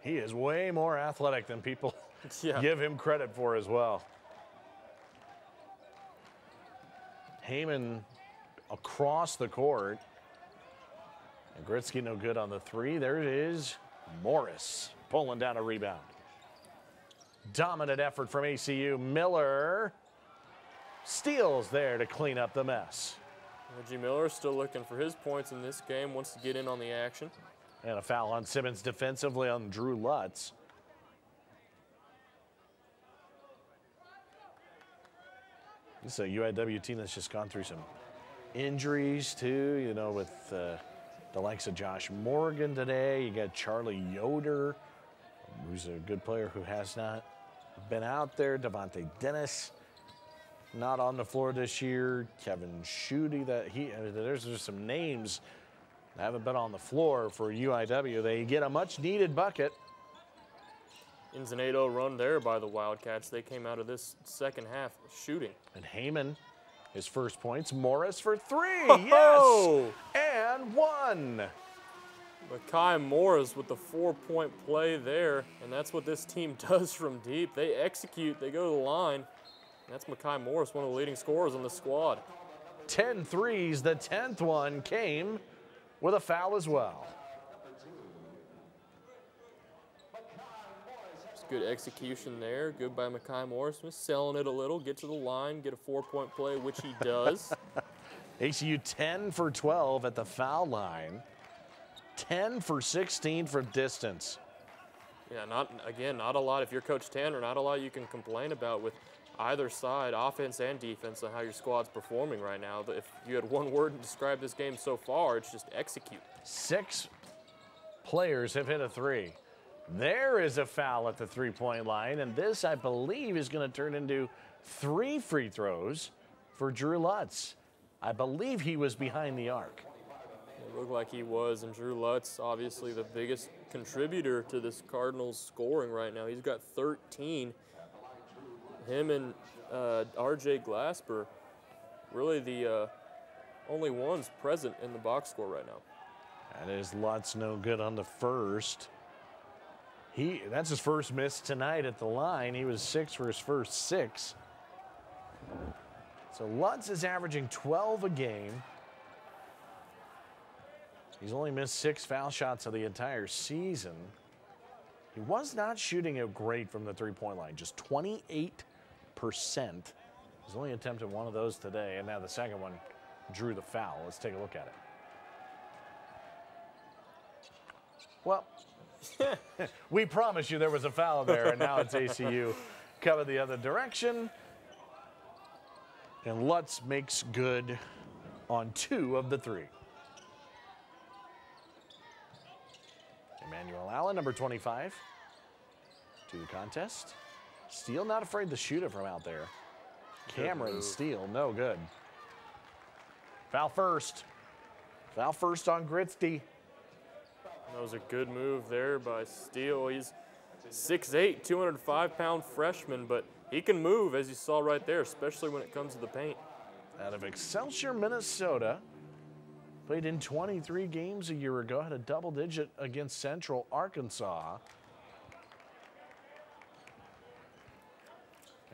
He is way more athletic than people give him credit for as well. Heyman across the court. And Gritsky no good on the 3. There it is. Morris pulling down a rebound. Dominant effort from ACU. Miller Steele's there to clean up the mess. Reggie Miller still looking for his points in this game, wants to get in on the action. And a foul on Simmons defensively on Drew Lutz. This is a UIW team that's just gone through some injuries too, you know, with the likes of Josh Morgan today. You got Charlie Yoder, who's a good player who has not been out there. Devontae Dennis not on the floor this year. Kevin Schutte, there's just some names that haven't been on the floor for UIW. They get a much needed bucket. Ends an 8-0 run there by the Wildcats. They came out of this second half shooting. And Heyman, his first points. Morris for 3. Oh! Yes! And 1. Makai Morris with the 4-point play there, and that's what this team does from deep. They execute, they go to the line. That's Makai Morris, one of the leading scorers on the squad. 10 threes. The 10th one came with a foul as well. Just good execution there. Good by Makai Morris. Just selling it a little, get to the line, get a 4-point play, which he does. ACU 10 for 12 at the foul line. 10 for 16 from distance. Yeah, not a lot. If you're Coach Tanner, not a lot you can complain about with either side, offense and defense, on how your squad's performing right now. If you had one word to describe this game so far, it's just execute. 6 players have hit a 3. There is a foul at the 3-point line, and this, I believe, is going to turn into 3 free throws for Drew Lutz. I believe he was behind the arc. It looked like he was, and Drew Lutz, obviously the biggest contributor to this Cardinals scoring right now. He's got 13. Him and RJ Glasper, really the only ones present in the box score right now. That is Lutz no good on the first. That's his first miss tonight at the line. He was 6 for his first 6. So Lutz is averaging 12 a game. He's only missed 6 foul shots of the entire season. He was not shooting it great from the three-point line, just 28%. He's only attempted one of those today, and now the second one drew the foul. Let's take a look at it. Well, we promised you there was a foul there, and now it's ACU coming the other direction. And Lutz makes good on 2 of the 3. Emmanuel Allen, number 25, to the contest. Steele not afraid to shoot it from out there. Cameron Steele, no good. Foul first. Foul first on Gritzty. That was a good move there by Steele. He's 6'8", 205-pound freshman, but he can move, as you saw right there, especially when it comes to the paint. Out of Excelsior, Minnesota. Played in 23 games a year ago. Had a double-digit against Central Arkansas.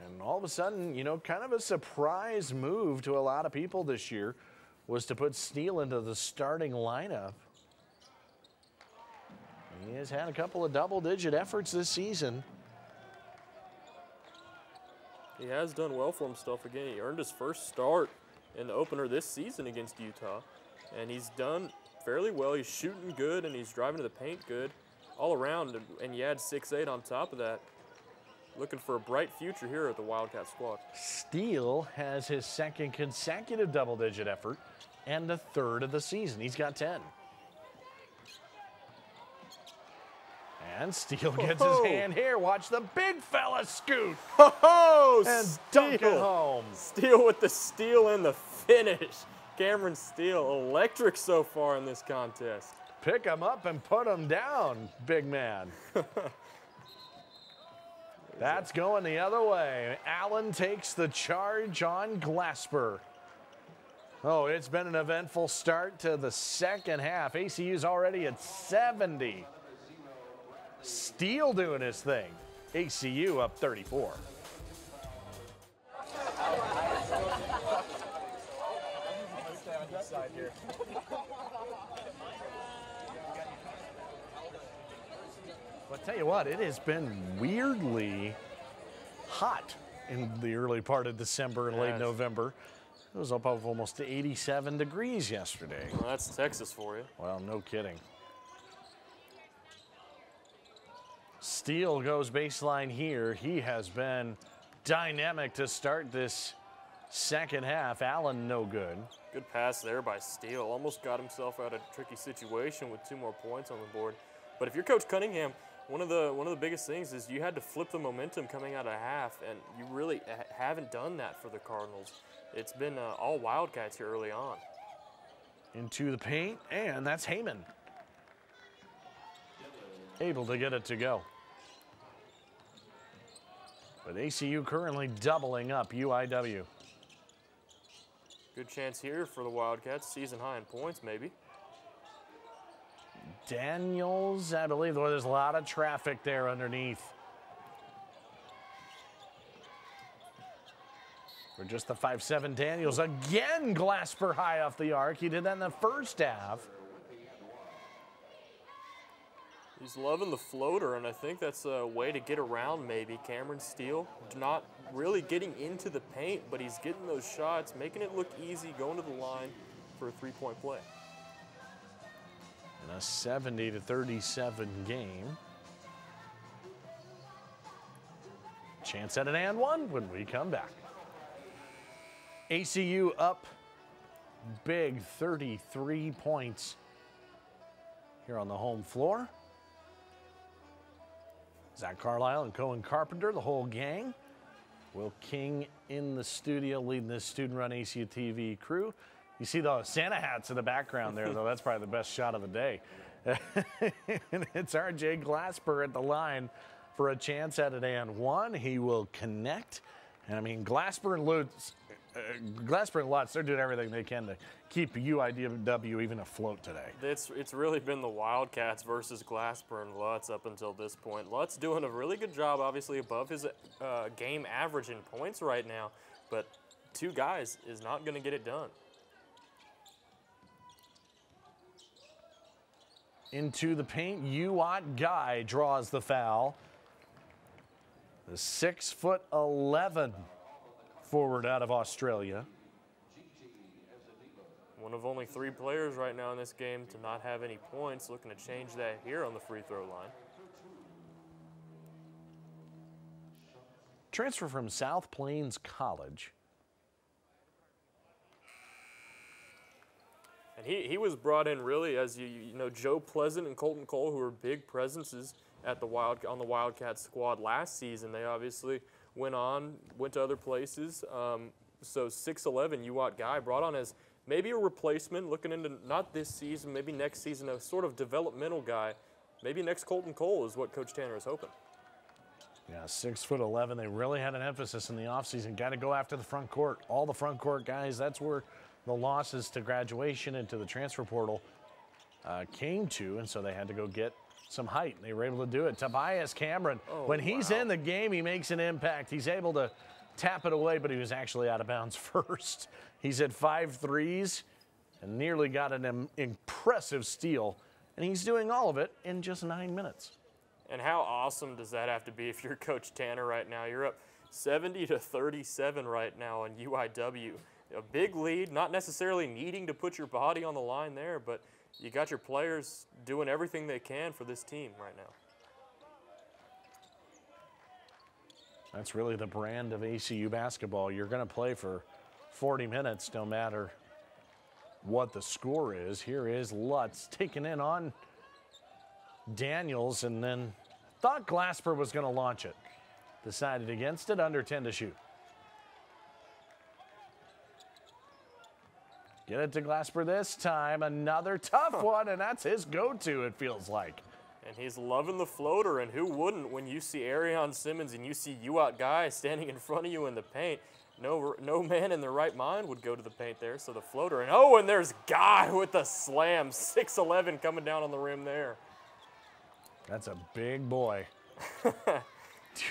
And all of a sudden, you know, kind of a surprise move to a lot of people this year was to put Steele into the starting lineup. He has had a couple of double-digit efforts this season. He has done well for himself again. He earned his first start in the opener this season against Utah, and he's done fairly well. He's shooting good, and he's driving to the paint good all around, and you add 6'8" on top of that. Looking for a bright future here at the Wildcat squad. Steele has his second consecutive double-digit effort and the third of the season. He's got 10. And Steele gets his hand here. Watch the big fella scoot. And dunk it home. Steele with the steal and the finish. Cameron Steele, electric so far in this contest. Pick him up and put him down, big man. That's going the other way. Allen takes the charge on Glasper. Oh, it's been an eventful start to the second half. ACU's already at 70. Steele doing his thing. ACU up 34. But tell you what, it has been weirdly hot in the early part of December and late November. It was up of almost 87 degrees yesterday. Well, that's Texas for you. Well, no kidding. Steele goes baseline here. He has been dynamic to start this second half. Allen, no good. Good pass there by Steele. Almost got himself out of a tricky situation with 2 more points on the board. But if you're Coach Cunningham, one of the biggest things is you had to flip the momentum coming out of half, and you really haven't done that for the Cardinals. It's been all Wildcats here early on. Into the paint, and that's Heyman. Able to get it to go. But ACU currently doubling up UIW. Good chance here for the Wildcats, season high in points maybe. Daniels, I believe there's a lot of traffic there underneath. For just the 5'7", Daniels. Again, Glasper high off the arc. He did that in the first half. He's loving the floater, and I think that's a way to get around maybe Cameron Steele. Not really getting into the paint, but he's getting those shots, making it look easy, going to the line for a three-point play. In a 70-37 game. Chance at an and one when we come back. ACU up big, 33 points here on the home floor. Zach Carlisle and Cohen Carpenter, the whole gang. Will King in the studio leading this student-run ACUTV crew. You see the Santa hats in the background there, though. That's probably the best shot of the day. And it's RJ Glasper at the line for a chance at an and one. He will connect. And I mean, Glasper and Lutz, they're doing everything they can to keep UIW even afloat today. It's really been the Wildcats versus Glasper and Lutz up until this point. Lutz doing a really good job, obviously above his game average in points right now, but two guys is not going to get it done. Into the paint, Guy draws the foul. The 6'11" forward out of Australia. One of only 3 players right now in this game to not have any points. Looking to change that here on the free throw line. Transfer from South Plains College. And he was brought in really as you know, Joe Pleasant and Colton Cole, who were big presences at the on the Wildcat squad last season. They obviously went to other places. So 6'11" Guy brought on as maybe a replacement, looking into not this season, maybe next season, a sort of developmental guy. Maybe next Colton Cole is what Coach Tanner is hoping. Yeah, 6'11". They really had an emphasis in the offseason. Got to go after the front court. All the front court guys, that's where the losses to graduation and to the transfer portal came to, and so they had to go get some height. They were able to do it. Tobias Cameron, when he's in the game, he makes an impact. He's able to tap it away, but he was actually out of bounds first. He's at 5 threes and nearly got an impressive steal, and he's doing all of it in just 9 minutes. And how awesome does that have to be if you're Coach Tanner right now? You're up 70-37 right now on UIW. A big lead, not necessarily needing to put your body on the line there, but you got your players doing everything they can for this team right now. That's really the brand of ACU basketball. You're going to play for 40 minutes no matter what the score is. Here is Lutz taking in on Daniels, and then thought Glasper was going to launch it. Decided against it, under 10 to shoot. Get it to Glasper this time. Another tough one, and that's his go-to, it feels like. And he's loving the floater, and who wouldn't when you see Arion Simmons and you see Guy standing in front of you in the paint. No man in their right mind would go to the paint there, so the floater. And there's Guy with the slam. 6'11" coming down on the rim there. That's a big boy.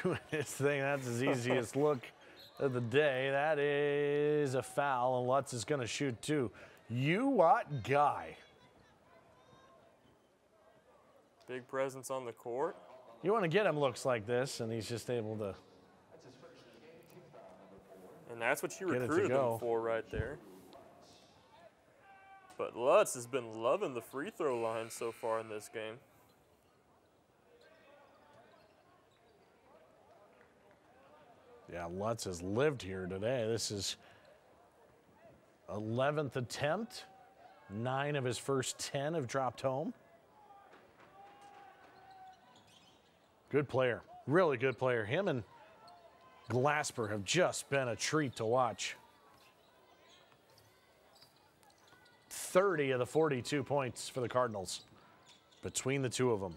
Doing his thing. That's his easiest look of the day. That is a foul, and Lutz is going to shoot too. Guy. Big presence on the court. You want to get him looks like this, and he's just able to. And that's what you recruited him for right there. But Lutz has been loving the free throw line so far in this game. Yeah, Lutz has lived here today. This is 11th attempt. 9 of his first 10 have dropped home. Good player, really good player. Him and Glasper have just been a treat to watch. 30 of the 42 points for the Cardinals between the two of them.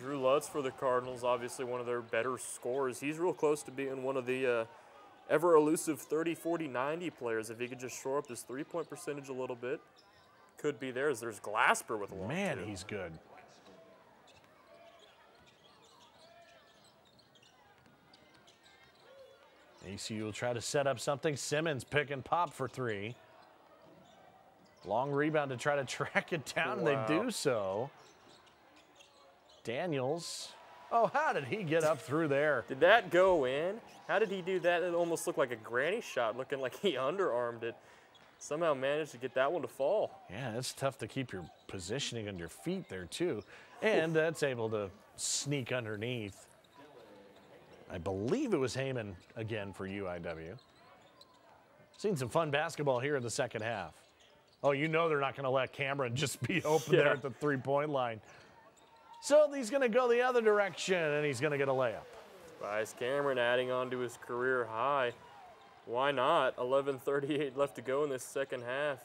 Drew Lutz for the Cardinals, obviously one of their better scorers. He's real close to being one of the ever-elusive 30, 40, 90 players. If he could just shore up his three-point percentage a little bit, could be theirs. There's Glasper with a long Man, two. he's good. ACU will try to set up something. Simmons pick and pop for 3. Long rebound to try to track it down. Wow. They do so. Daniels. Oh, how did he get up through there? Did that go in? How did he do that? It almost looked like a granny shot, looking like he underarmed it. Somehow managed to get that one to fall. Yeah, it's tough to keep your positioning on your feet there, too. And that's able to sneak underneath. I believe it was Heyman again for UIW. Seen some fun basketball here in the second half. Oh, you know they're not going to let Cameron just be open there at the three-point line. So he's going to go the other direction, and he's going to get a layup. Tobias Cameron adding on to his career high. Why not? 11:38 left to go in this second half.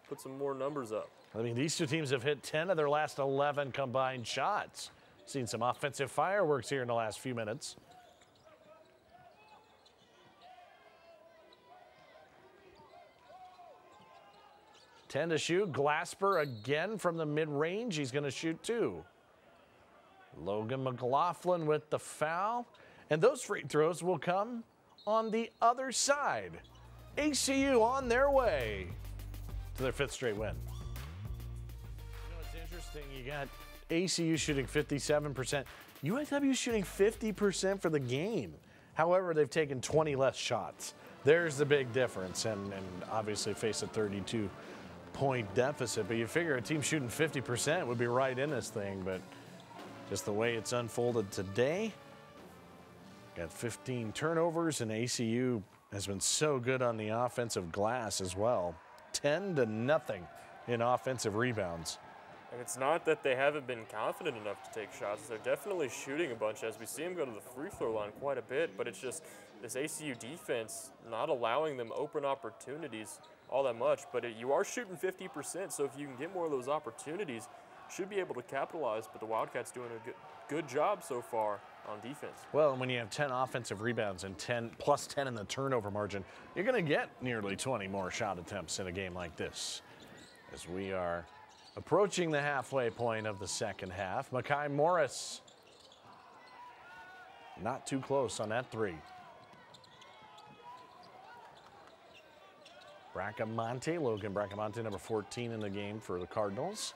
Put some more numbers up. I mean, these two teams have hit 10 of their last 11 combined shots. Seen some offensive fireworks here in the last few minutes. $10 to shoot. Glasper again from the mid-range. He's going to shoot 2. Logan McLaughlin with the foul. And those free throws will come on the other side. ACU on their way to their 5th straight win. You know, it's interesting. You got ACU shooting 57%. UIW shooting 50% for the game. However, they've taken 20 less shots. There's the big difference, and obviously face a 32-point deficit. But you figure a team shooting 50% would be right in this thing, but just the way it's unfolded today, got 15 turnovers, and ACU has been so good on the offensive glass as well. 10-0 in offensive rebounds. And it's not that they haven't been confident enough to take shots. They're definitely shooting a bunch as we see them go to the free throw line quite a bit, but it's just this ACU defense not allowing them open opportunities all that much. But you are shooting 50%, so if you can get more of those opportunities, should be able to capitalize. But the Wildcats doing a good job so far on defense. Well, and when you have 10 offensive rebounds and 10 plus 10 in the turnover margin, you're going to get nearly 20 more shot attempts in a game like this. As we are approaching the halfway point of the second half, Makai Morris not too close on that three. Logan Bracamonte, number 14 in the game for the Cardinals.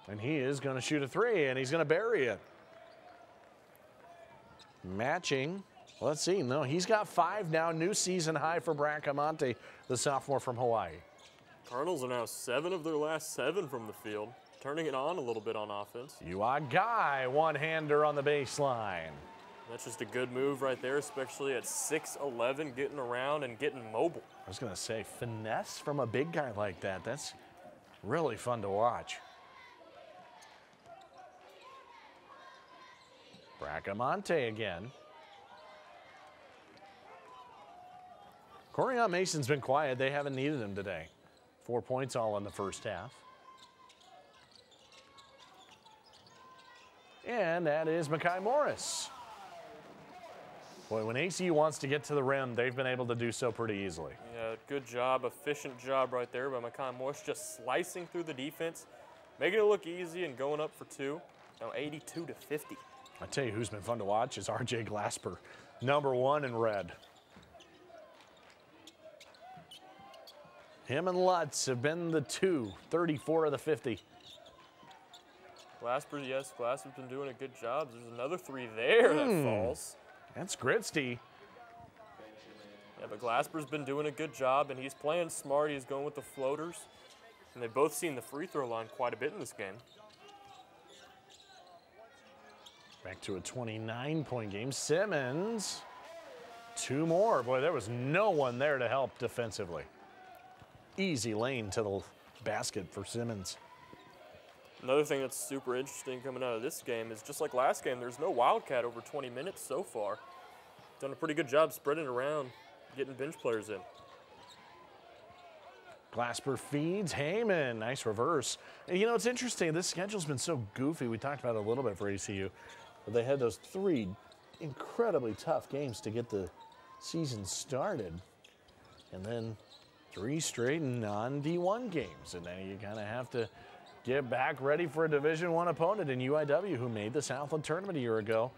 And he is going to shoot a three, and he's going to bury it. Matching. Let's see. No, he's got 5 now. New season high for Bracamonte, the sophomore from Hawaii. Cardinals are now 7 of their last 7 from the field, turning it on a little bit on offense. UIW one-hander on the baseline. That's just a good move right there, especially at 6'11", getting around and getting mobile. I was going to say, finesse from a big guy like that. That's really fun to watch. Bracamonte again. Corian Mason's been quiet. They haven't needed him today. 4 points all in the first half. And that is Makai Morris. Boy, when ACU wants to get to the rim, they've been able to do so pretty easily. Yeah, good job, efficient job right there by Makai Morris, just slicing through the defense, making it look easy and going up for 2. Now 82-50. I tell you who's been fun to watch is RJ Glasper, number 1 in red. Him and Lutz have been the 2, 34 of the 50. Glasper's been doing a good job. There's another 3 there that falls. That's Gritsty. Yeah, but Glasper's been doing a good job, and he's playing smart. He's going with the floaters. And they've both seen the free throw line quite a bit in this game. Back to a 29-point game. Simmons, 2 more. Boy, there was no one there to help defensively. Easy lane to the basket for Simmons. Another thing that's super interesting coming out of this game is just like last game, there's no Wildcat over 20 minutes so far. Done a pretty good job spreading around, getting bench players in. Glasper feeds Heyman. Nice reverse. And you know, it's interesting. This schedule's been so goofy. We talked about it a little bit for ACU. But they had those 3 incredibly tough games to get the season started. And then 3 straight non-D1 games. And then you kind of have to get back ready for a Division I opponent in UIW, who made the Southland tournament a year ago.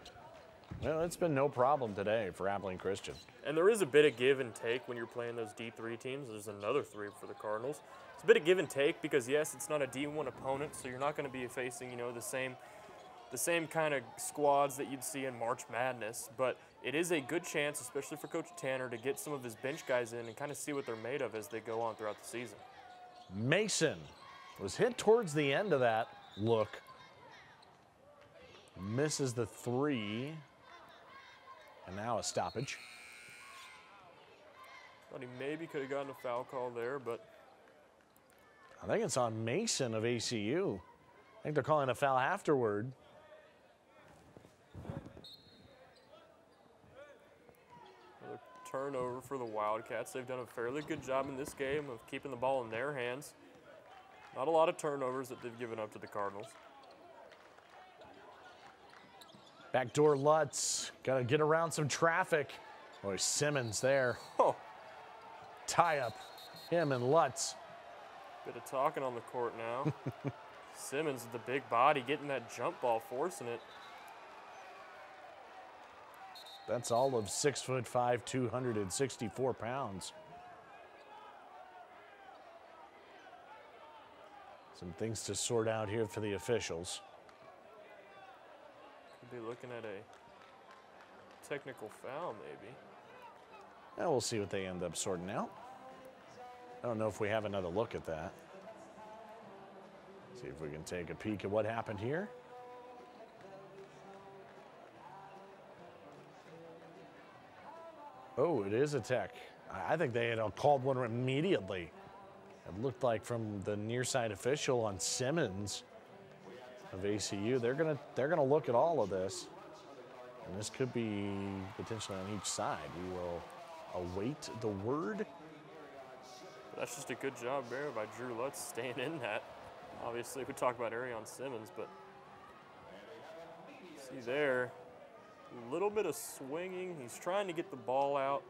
Well, it's been no problem today for Abilene Christian. And there is a bit of give and take when you're playing those D3 teams. There's another 3 for the Cardinals. It's a bit of give and take because, yes, it's not a D1 opponent, so you're not going to be facing, you know, the same kind of squads that you'd see in March Madness. But it is a good chance, especially for Coach Tanner, to get some of his bench guys in and kind of see what they're made of as they go on throughout the season. Mason was hit towards the end of that look. Misses the 3. And now a stoppage. Thought he maybe could have gotten a foul call there, but I think it's on Mason of ACU. I think they're calling a foul afterward. Another turnover for the Wildcats. They've done a fairly good job in this game of keeping the ball in their hands. Not a lot of turnovers that they've given up to the Cardinals. Backdoor Lutz, got to get around some traffic. Boy, Simmons there. Oh. Tie up him and Lutz. Bit of talking on the court now. Simmons with the big body getting that jump ball, forcing it. That's all of 6'5", 264 pounds. Some things to sort out here for the officials. Could be looking at a technical foul, maybe. Now we'll see what they end up sorting out. I don't know if we have another look at that. See if we can take a peek at what happened here. Oh, it is a tech. I think they had called one immediately. It looked like from the near side official on Simmons of ACU. They're gonna look at all of this, and this could be potentially on each side. We will await the word. That's just a good job there by Drew Lutz staying in that. Obviously, we talk about Arion Simmons, but see there, a little bit of swinging. He's trying to get the ball out.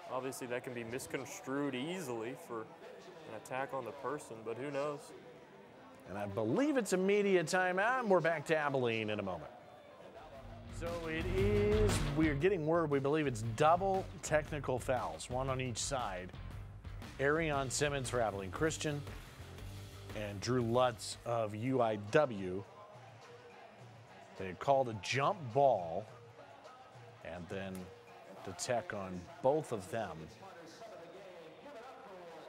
Obviously, that can be misconstrued easily for an attack on the person, but who knows? And I believe it's a media timeout, and we're back to Abilene in a moment. So it is, we're getting word, we believe it's double technical fouls, one on each side. Arion Simmons for Abilene Christian and Drew Lutz of UIW. They called a jump ball and then the tech on both of them,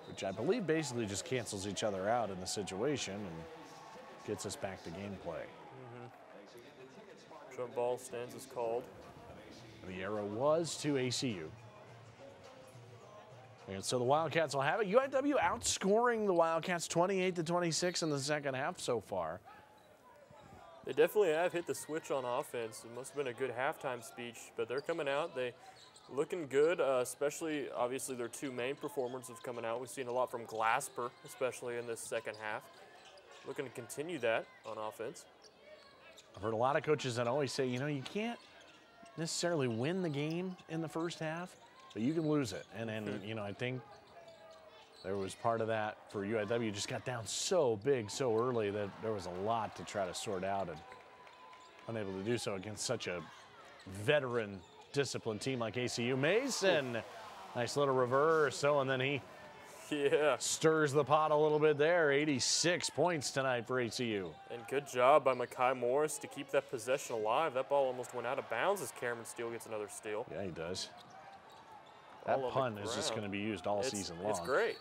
which I believe basically just cancels each other out in the situation and gets us back to gameplay. Jump ball stands as called. The arrow was to ACU. And so the Wildcats will have it. UIW outscoring the Wildcats 28-26 in the second half so far. They definitely have hit the switch on offense. It must have been a good halftime speech, but they're coming out. They looking good, especially, obviously, their two main performers have coming out. We've seen a lot from Glasper, especially in this second half. Looking to continue that on offense. I've heard a lot of coaches that always say, you know, you can't necessarily win the game in the first half, but you can lose it. And you know, I think there was part of that for UIW. Just got down so big so early that there was a lot to try to sort out and unable to do so against such a veteran, disciplined team like ACU. Mason, nice little reverse. So, and then he stirs the pot a little bit there. 86 points tonight for ACU. And good job by Makai Morris to keep that possession alive. That ball almost went out of bounds as Cameron Steele gets another steal. Yeah, he does. That pun is just going to be used all season long. It's great.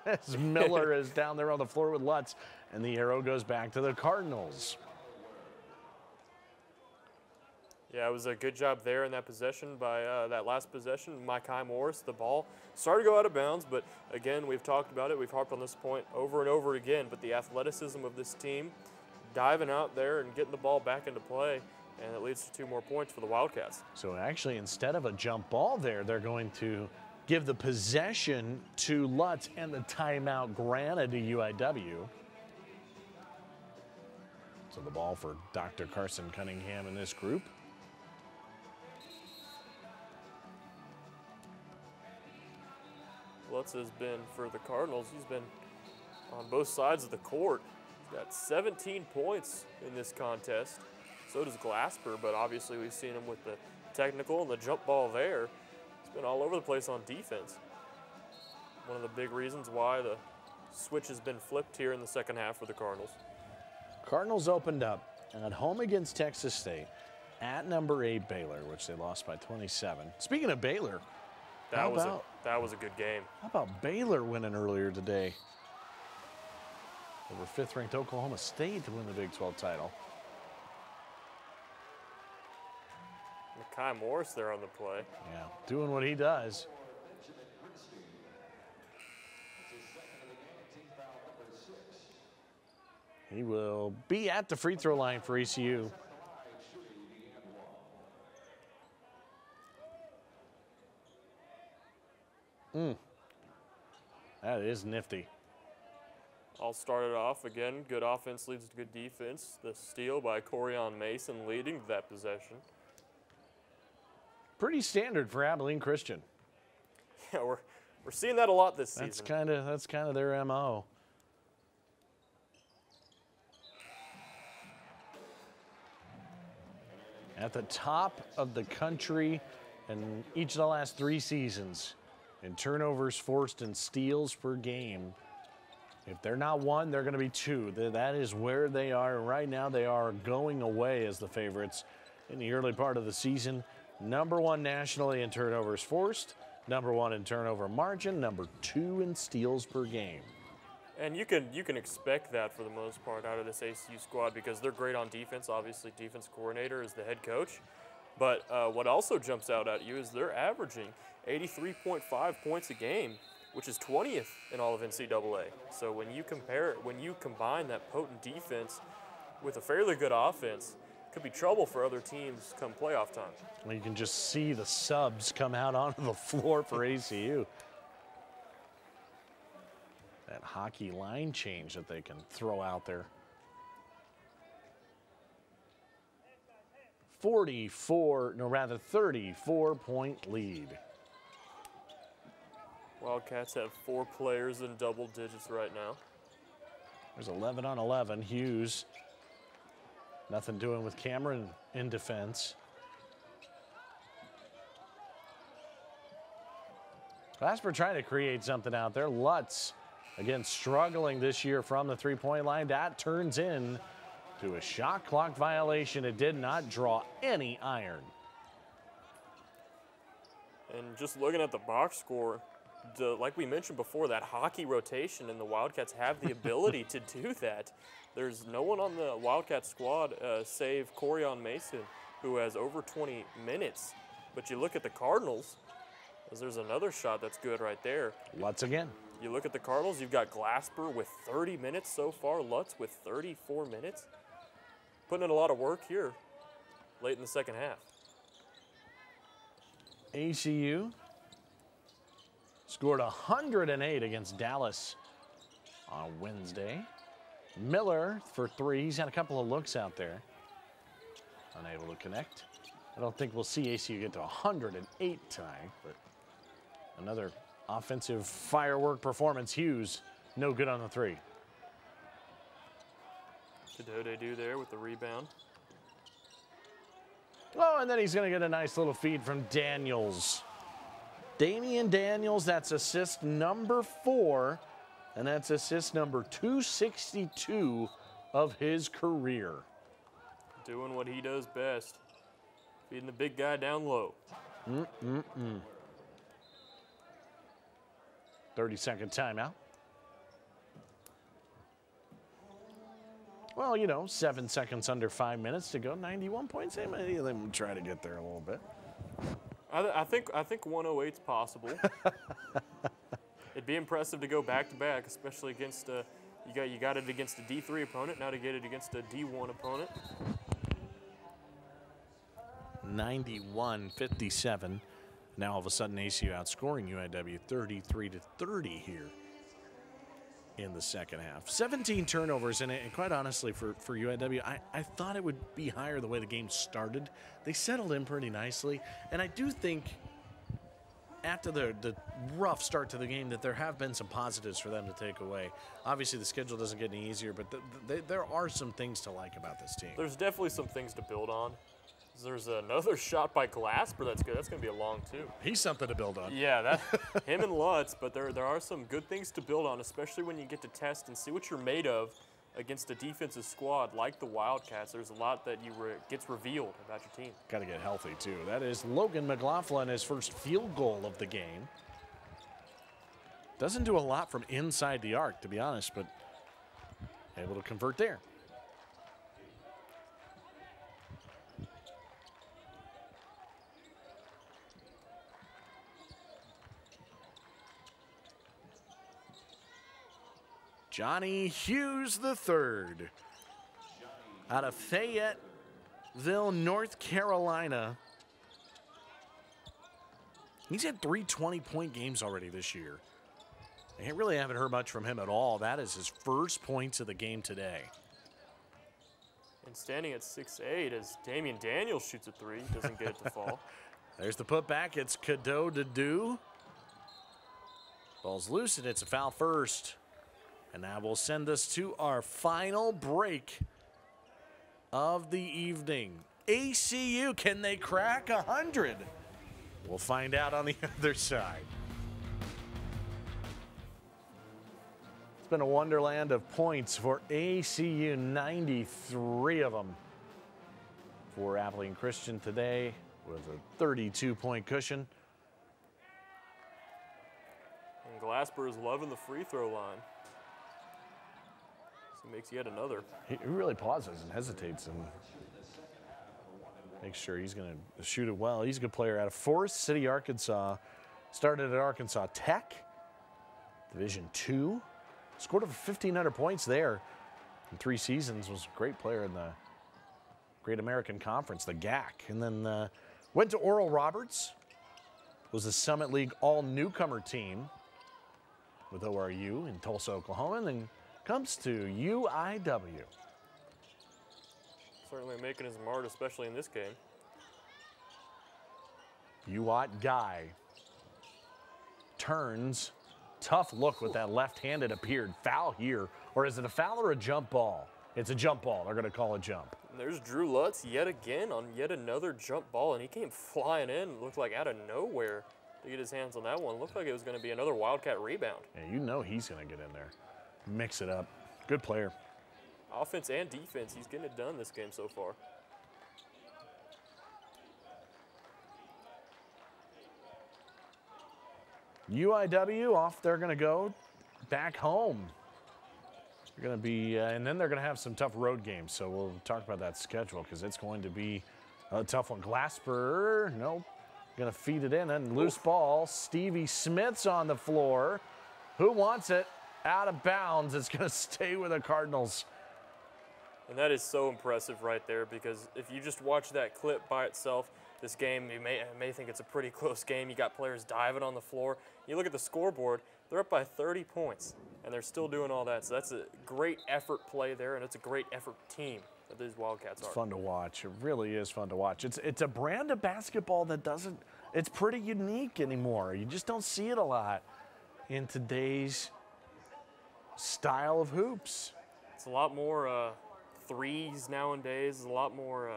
As Miller is down there on the floor with Lutz, and the arrow goes back to the Cardinals. Yeah, it was a good job there in that possession by that last possession. Makai Morris, the ball started to go out of bounds, but again, we've talked about it. We've harped on this point over and over again, but the athleticism of this team diving out there and getting the ball back into play, and it leads to 2 more points for the Wildcats. So actually, instead of a jump ball there, they're going to give the possession to Lutz and the timeout granted to UIW. So the ball for Dr. Carson Cunningham in this group. Lutz has been, for the Cardinals, he's been on both sides of the court. He's got 17 points in this contest. So does Glasper, but obviously we've seen him with the technical and the jump ball there. He's been all over the place on defense. One of the big reasons why the switch has been flipped here in the second half for the Cardinals. Cardinals opened up at home against Texas State at number 8 Baylor, which they lost by 27. Speaking of Baylor, that was a good game. How about Baylor winning earlier today over 5th-ranked Oklahoma State to win the Big 12 title? Makai Morris there on the play. Yeah, doing what he does. He will be at the free throw line for ECU. That is nifty. All started off again. Good offense leads to good defense. The steal by Corian Mason leading to that possession. Pretty standard for Abilene Christian. Yeah, we're seeing that a lot this season. That's kind of their MO. at the top of the country in each of the last 3 seasons in turnovers forced and steals per game. If they're not 1, they're going to be 2. That is where they are right now. They are going away as the favorites in the early part of the season. Number 1 nationally in turnovers forced, number 1 in turnover margin, number 2 in steals per game. And you can expect that for the most part out of this ACU squad because they're great on defense. Obviously, defense coordinator is the head coach. But what also jumps out at you is they're averaging 83.5 points a game, which is 20th in all of NCAA. So when you combine that potent defense with a fairly good offense, it could be trouble for other teams come playoff time. Well, you can just see the subs come out onto the floor for ACU. That hockey line change that they can throw out there. 34-point lead. Wildcats have 4 players in double digits right now. There's 11 on 11. Hughes, nothing doing with Cameron in defense. Glasper trying to create something out there. Lutz, again, struggling this year from the 3-point line. That turns in to a shot clock violation. It did not draw any iron. And just looking at the box score, like we mentioned before, that hockey rotation, and the Wildcats have the ability to do that. There's no one on the Wildcat squad save Corian Mason, who has over 20 minutes. But you look at the Cardinals, there's another shot that's good right there. Lutz again. You look at the Cardinals, you've got Glasper with 30 minutes so far, Lutz with 34 minutes. Putting in a lot of work here late in the second half. ACU scored 108 against Dallas on Wednesday. Miller for 3. He's had a couple of looks out there. Unable to connect. I don't think we'll see ACU get to 108 tonight, but another offensive firework performance. Hughes, no good on the 3. Dodode there with the rebound. Oh, and then he's going to get a nice little feed from Daniels. Damian Daniels, that's assist number 4, and that's assist number 262 of his career. Doing what he does best, feeding the big guy down low. 30-second timeout. Well, you know, 7 seconds under 5 minutes to go. 91 points. They might try to get there a little bit. I think 108's possible. It'd be impressive to go back to back, especially against you got it against a D3 opponent. Now to get it against a D1 opponent. 91-57. Now all of a sudden ACU outscoring UIW 33-30 here in the second half. 17 turnovers, and quite honestly for UIW, I thought it would be higher the way the game started. They settled in pretty nicely, and I do think after the rough start to the game that there have been some positives for them to take away. Obviously the schedule doesn't get any easier, but there are some things to like about this team. There's definitely some things to build on. There's another shot by Glasper that's good. That's going to be a long 2. He's something to build on. Yeah, him and Lutz, but there are some good things to build on, especially when you get to test and see what you're made of against a defensive squad like the Wildcats. There's a lot that gets revealed about your team. Got to get healthy, too. That is Logan McLaughlin, his first field goal of the game. Doesn't do a lot from inside the arc, to be honest, but able to convert there. Johnny Hughes III out of Fayetteville, North Carolina. He's had 3 20-point games already this year. I really haven't heard much from him at all. That is his first points of the game today. And standing at 6'8", as Damian Daniels shoots a 3, doesn't get it to fall. There's the putback. It's Cadeau to do. Ball's loose, and it's a foul first. And that will send us to our final break of the evening. ACU. Can they crack 100? We'll find out on the other side. It's been a wonderland of points for ACU, 93 of them. For Abilene Christian today with a 32-point cushion. And Glasper is loving the free throw line. So he makes yet another. He really pauses and hesitates and makes sure he's going to shoot it well. He's a good player out of Forest City, Arkansas. Started at Arkansas Tech, Division II. Scored over 1,500 points there in 3 seasons. Was a great player in the Great American Conference, the GAC. And then went to Oral Roberts. Was a Summit League all-newcomer team with ORU in Tulsa, Oklahoma. And then comes to UIW. Certainly making his mark, especially in this game. UWAT guy turns. Tough look with that left-handed appeared. Foul here. Or is it a foul or a jump ball? It's a jump ball. They're going to call a jump. And there's Drew Lutz yet again on yet another jump ball, and he came flying in. Looked like out of nowhere to get his hands on that one. Looked like it was going to be another Wildcat rebound. Yeah, you know he's going to get in there. Mix it up. Good player. Offense and defense, he's getting it done this game so far. UIW off, they're going to go back home. They're going to be, and then they're going to have some tough road games. So we'll talk about that schedule because it's going to be a tough one. Glasper, nope, going to feed it in and loose ball. Stevie Smith's on the floor. Who wants it? Out of bounds. It's going to stay with the Cardinals. And that is so impressive right there because if you just watch that clip by itself, this game, you may think it's a pretty close game. You got players diving on the floor. You look at the scoreboard, they're up by 30 points, and they're still doing all that. So that's a great effort play there, and it's a great effort team that these Wildcats are. It's fun to watch. It really is fun to watch. It's a brand of basketball that doesn't, it's pretty unique anymore. You just don't see it a lot in today's style of hoops. It's a lot more threes nowadays, a lot more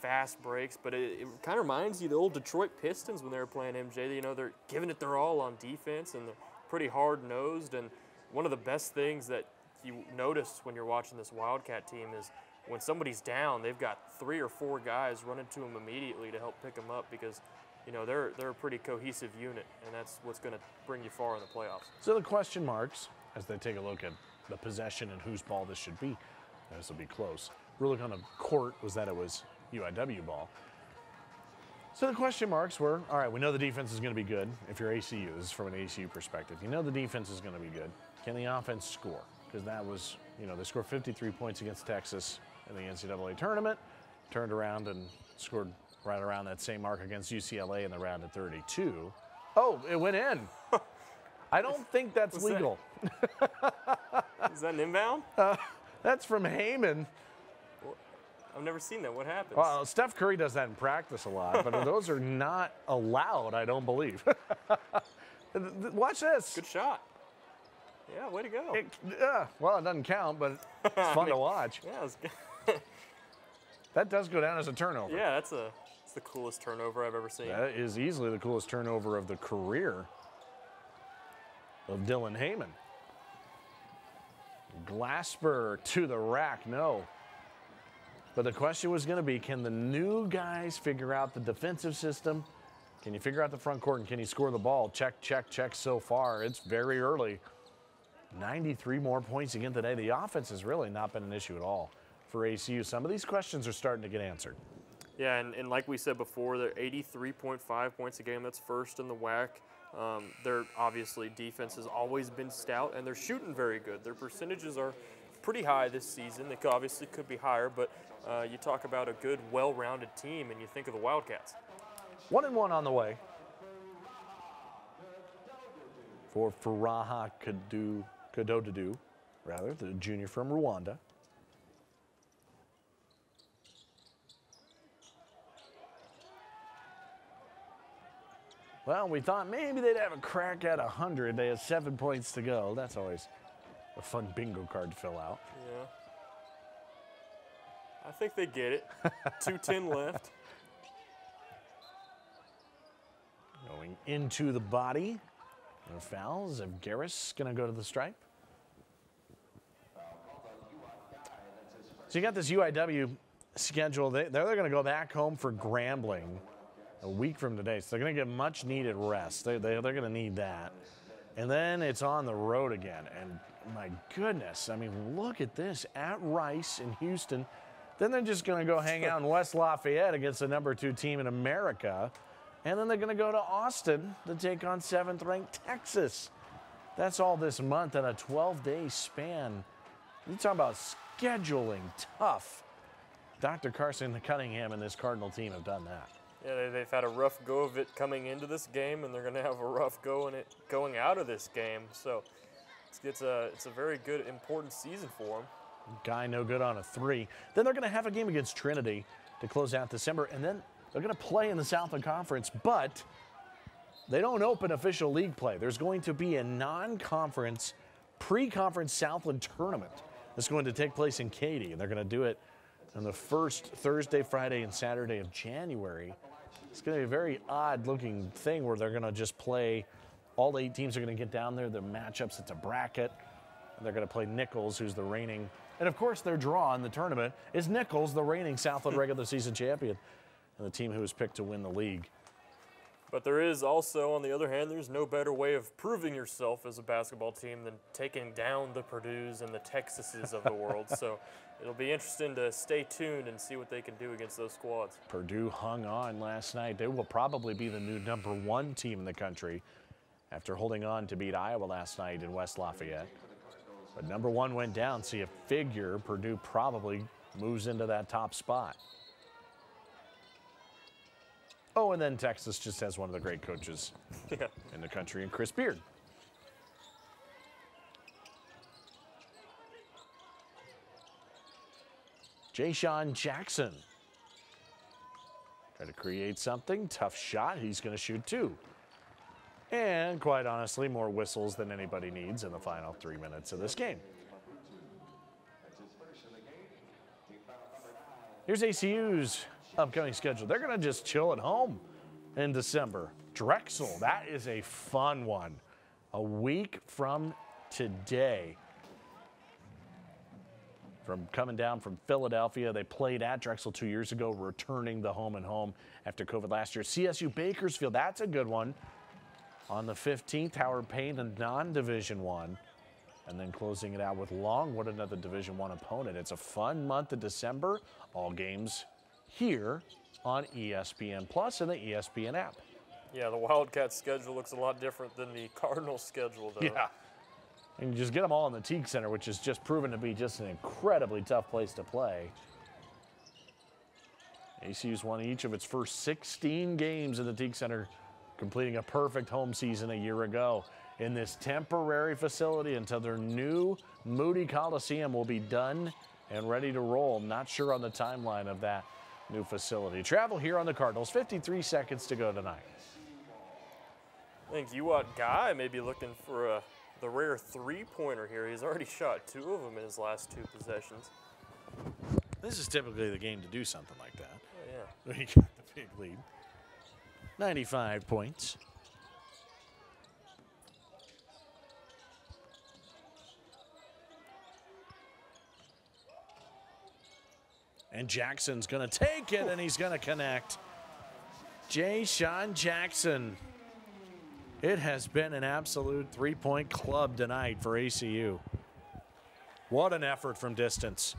fast breaks, but it kind of reminds you of the old Detroit Pistons when they were playing MJ. You know, they're giving it their all on defense, and they're pretty hard-nosed. And one of the best things that you notice when you're watching this Wildcat team is when somebody's down, they've got 3 or 4 guys running to them immediately to help pick them up because, you know, they're a pretty cohesive unit, and that's what's going to bring you far in the playoffs. So the question marks, as they take a look at the possession and whose ball this should be, this will be close. We're looking on the court was that it was UIW ball. So the question marks were, all right, we know the defense is going to be good if you're ACU. This is from an ACU perspective. You know the defense is going to be good. Can the offense score? Because that was, you know, they scored 53 points against Texas in the NCAA tournament, turned around and scored right around that same mark against UCLA in the round of 32. Oh, it went in. I don't think that's legal. Is that an inbound? That's from Heyman. I've never seen that. What happens? Well, Steph Curry does that in practice a lot, but those are not allowed, I don't believe. Watch this. Good shot. Yeah, way to go. Well, it doesn't count, but it's fun to watch. Yeah, it's good. That does go down as a turnover. Yeah, it's the coolest turnover I've ever seen. That is easily the coolest turnover of the career of Dylan Heyman. Glasper to the rack, no. But the question was going to be, can the new guys figure out the defensive system? Can you figure out the front court, and can you score the ball? Check, check, check so far. It's very early. 93 more points again today. The offense has really not been an issue at all for ACU. Some of these questions are starting to get answered. Yeah, and like we said before, they're 83.5 points a game. That's first in the WAC. Their obviously defense has always been stout, and they're shooting very good. Their percentages are pretty high this season. They obviously could be higher, but you talk about a good, well-rounded team, and you think of the Wildcats. 1-1 on the way for Faraha Kadodadu, the junior from Rwanda. Well, we thought maybe they'd have a crack at 100. They have 7 points to go. That's always a fun bingo card to fill out. Yeah. I think they get it. 2:10 left. Going into the body. No fouls. If Garris going to go to the stripe. So you got this UIW schedule. They're going to go back home for Grambling a week from today. So they're going to get much needed rest. They're going to need that. And then it's on the road again. And my goodness, I mean, look at this. At Rice in Houston. Then they're just going to go hang out in West Lafayette against the #2 team in America. And then they're going to go to Austin to take on 7th-ranked Texas. That's all this month in a 12-day span. You talk about scheduling tough. Dr. Carson Cunningham and this Cardinal team have done that. Yeah, they've had a rough go of it coming into this game, and they're going to have a rough go in it going out of this game. So it's a very good, important season for them. Guy no good on a 3. Then they're going to have a game against Trinity to close out December, and then they're going to play in the Southland Conference, but they don't open official league play. There's going to be a non-conference, pre-conference Southland tournament that's going to take place in Katy, and they're going to do it on the first Thursday, Friday, and Saturday of January. It's going to be a very odd-looking thing where they're going to just play. All 8 teams are going to get down there. The matchups, it's a bracket. And they're going to play Nichols, who's the reigning. And, of course, their draw in the tournament is Nichols, the reigning Southland regular season champion, and the team who was picked to win the league. But there is also, on the other hand, there's no better way of proving yourself as a basketball team than taking down the Purdues and the Texases of the world. So it'll be interesting to stay tuned and see what they can do against those squads. Purdue hung on last night. They will probably be the new #1 team in the country after holding on to beat Iowa last night in West Lafayette. But #1 went down, so you figure Purdue probably moves into that top spot. Oh, and then Texas just has one of the great coaches in the country, and Chris Beard. Jay-Sean Jackson. Try to create something. Tough shot. He's going to shoot 2. And quite honestly, more whistles than anybody needs in the final 3 minutes of this game. Here's ACU's upcoming schedule. They're going to just chill at home in December. Drexel, that is a fun one. A week from today. From coming down from Philadelphia, they played at Drexel 2 years ago, returning the home and home after COVID last year. CSU Bakersfield, that's a good one. On the 15th, Howard Payne, a non-Division I. And then closing it out with Longwood, another Division I opponent. It's a fun month of December. All games here on ESPN Plus and the ESPN app. Yeah, the Wildcats schedule looks a lot different than the Cardinals schedule, though. Yeah. And you just get them all in the Teague Center, which has just proven to be just an incredibly tough place to play. ACU's won each of its first 16 games in the Teague Center, completing a perfect home season a year ago in this temporary facility until their new Moody Coliseum will be done and ready to roll. I'm not sure on the timeline of that new facility. Travel here on the Cardinals, 53 seconds to go tonight. I think UWAT Guy may be looking for the rare 3-pointer here. He's already shot 2 of them in his last 2 possessions. This is typically the game to do something like that. Oh, yeah. He got the big lead. 95 points. And Jackson's going to take it, and he's going to connect. Jay-Sean Jackson. It has been an absolute 3-point club tonight for ACU. What an effort from distance.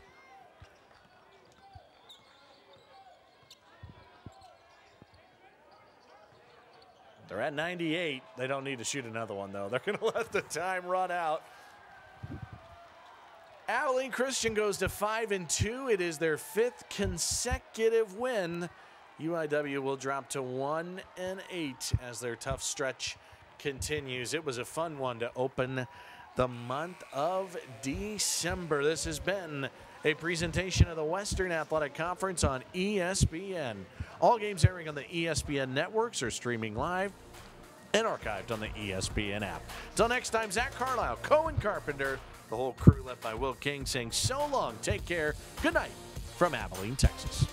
They're at 98. They don't need to shoot another one, though. They're going to let the time run out. Abilene Christian goes to 5-2. It is their 5th consecutive win. UIW will drop to 1-8 as their tough stretch continues. It was a fun one to open the month of December. This has been a presentation of the Western Athletic Conference on ESPN. All games airing on the ESPN networks are streaming live and archived on the ESPN app. Till next time, Zach Carlisle, Cohen Carpenter, the whole crew led by Will King saying so long, take care, good night from Abilene, Texas.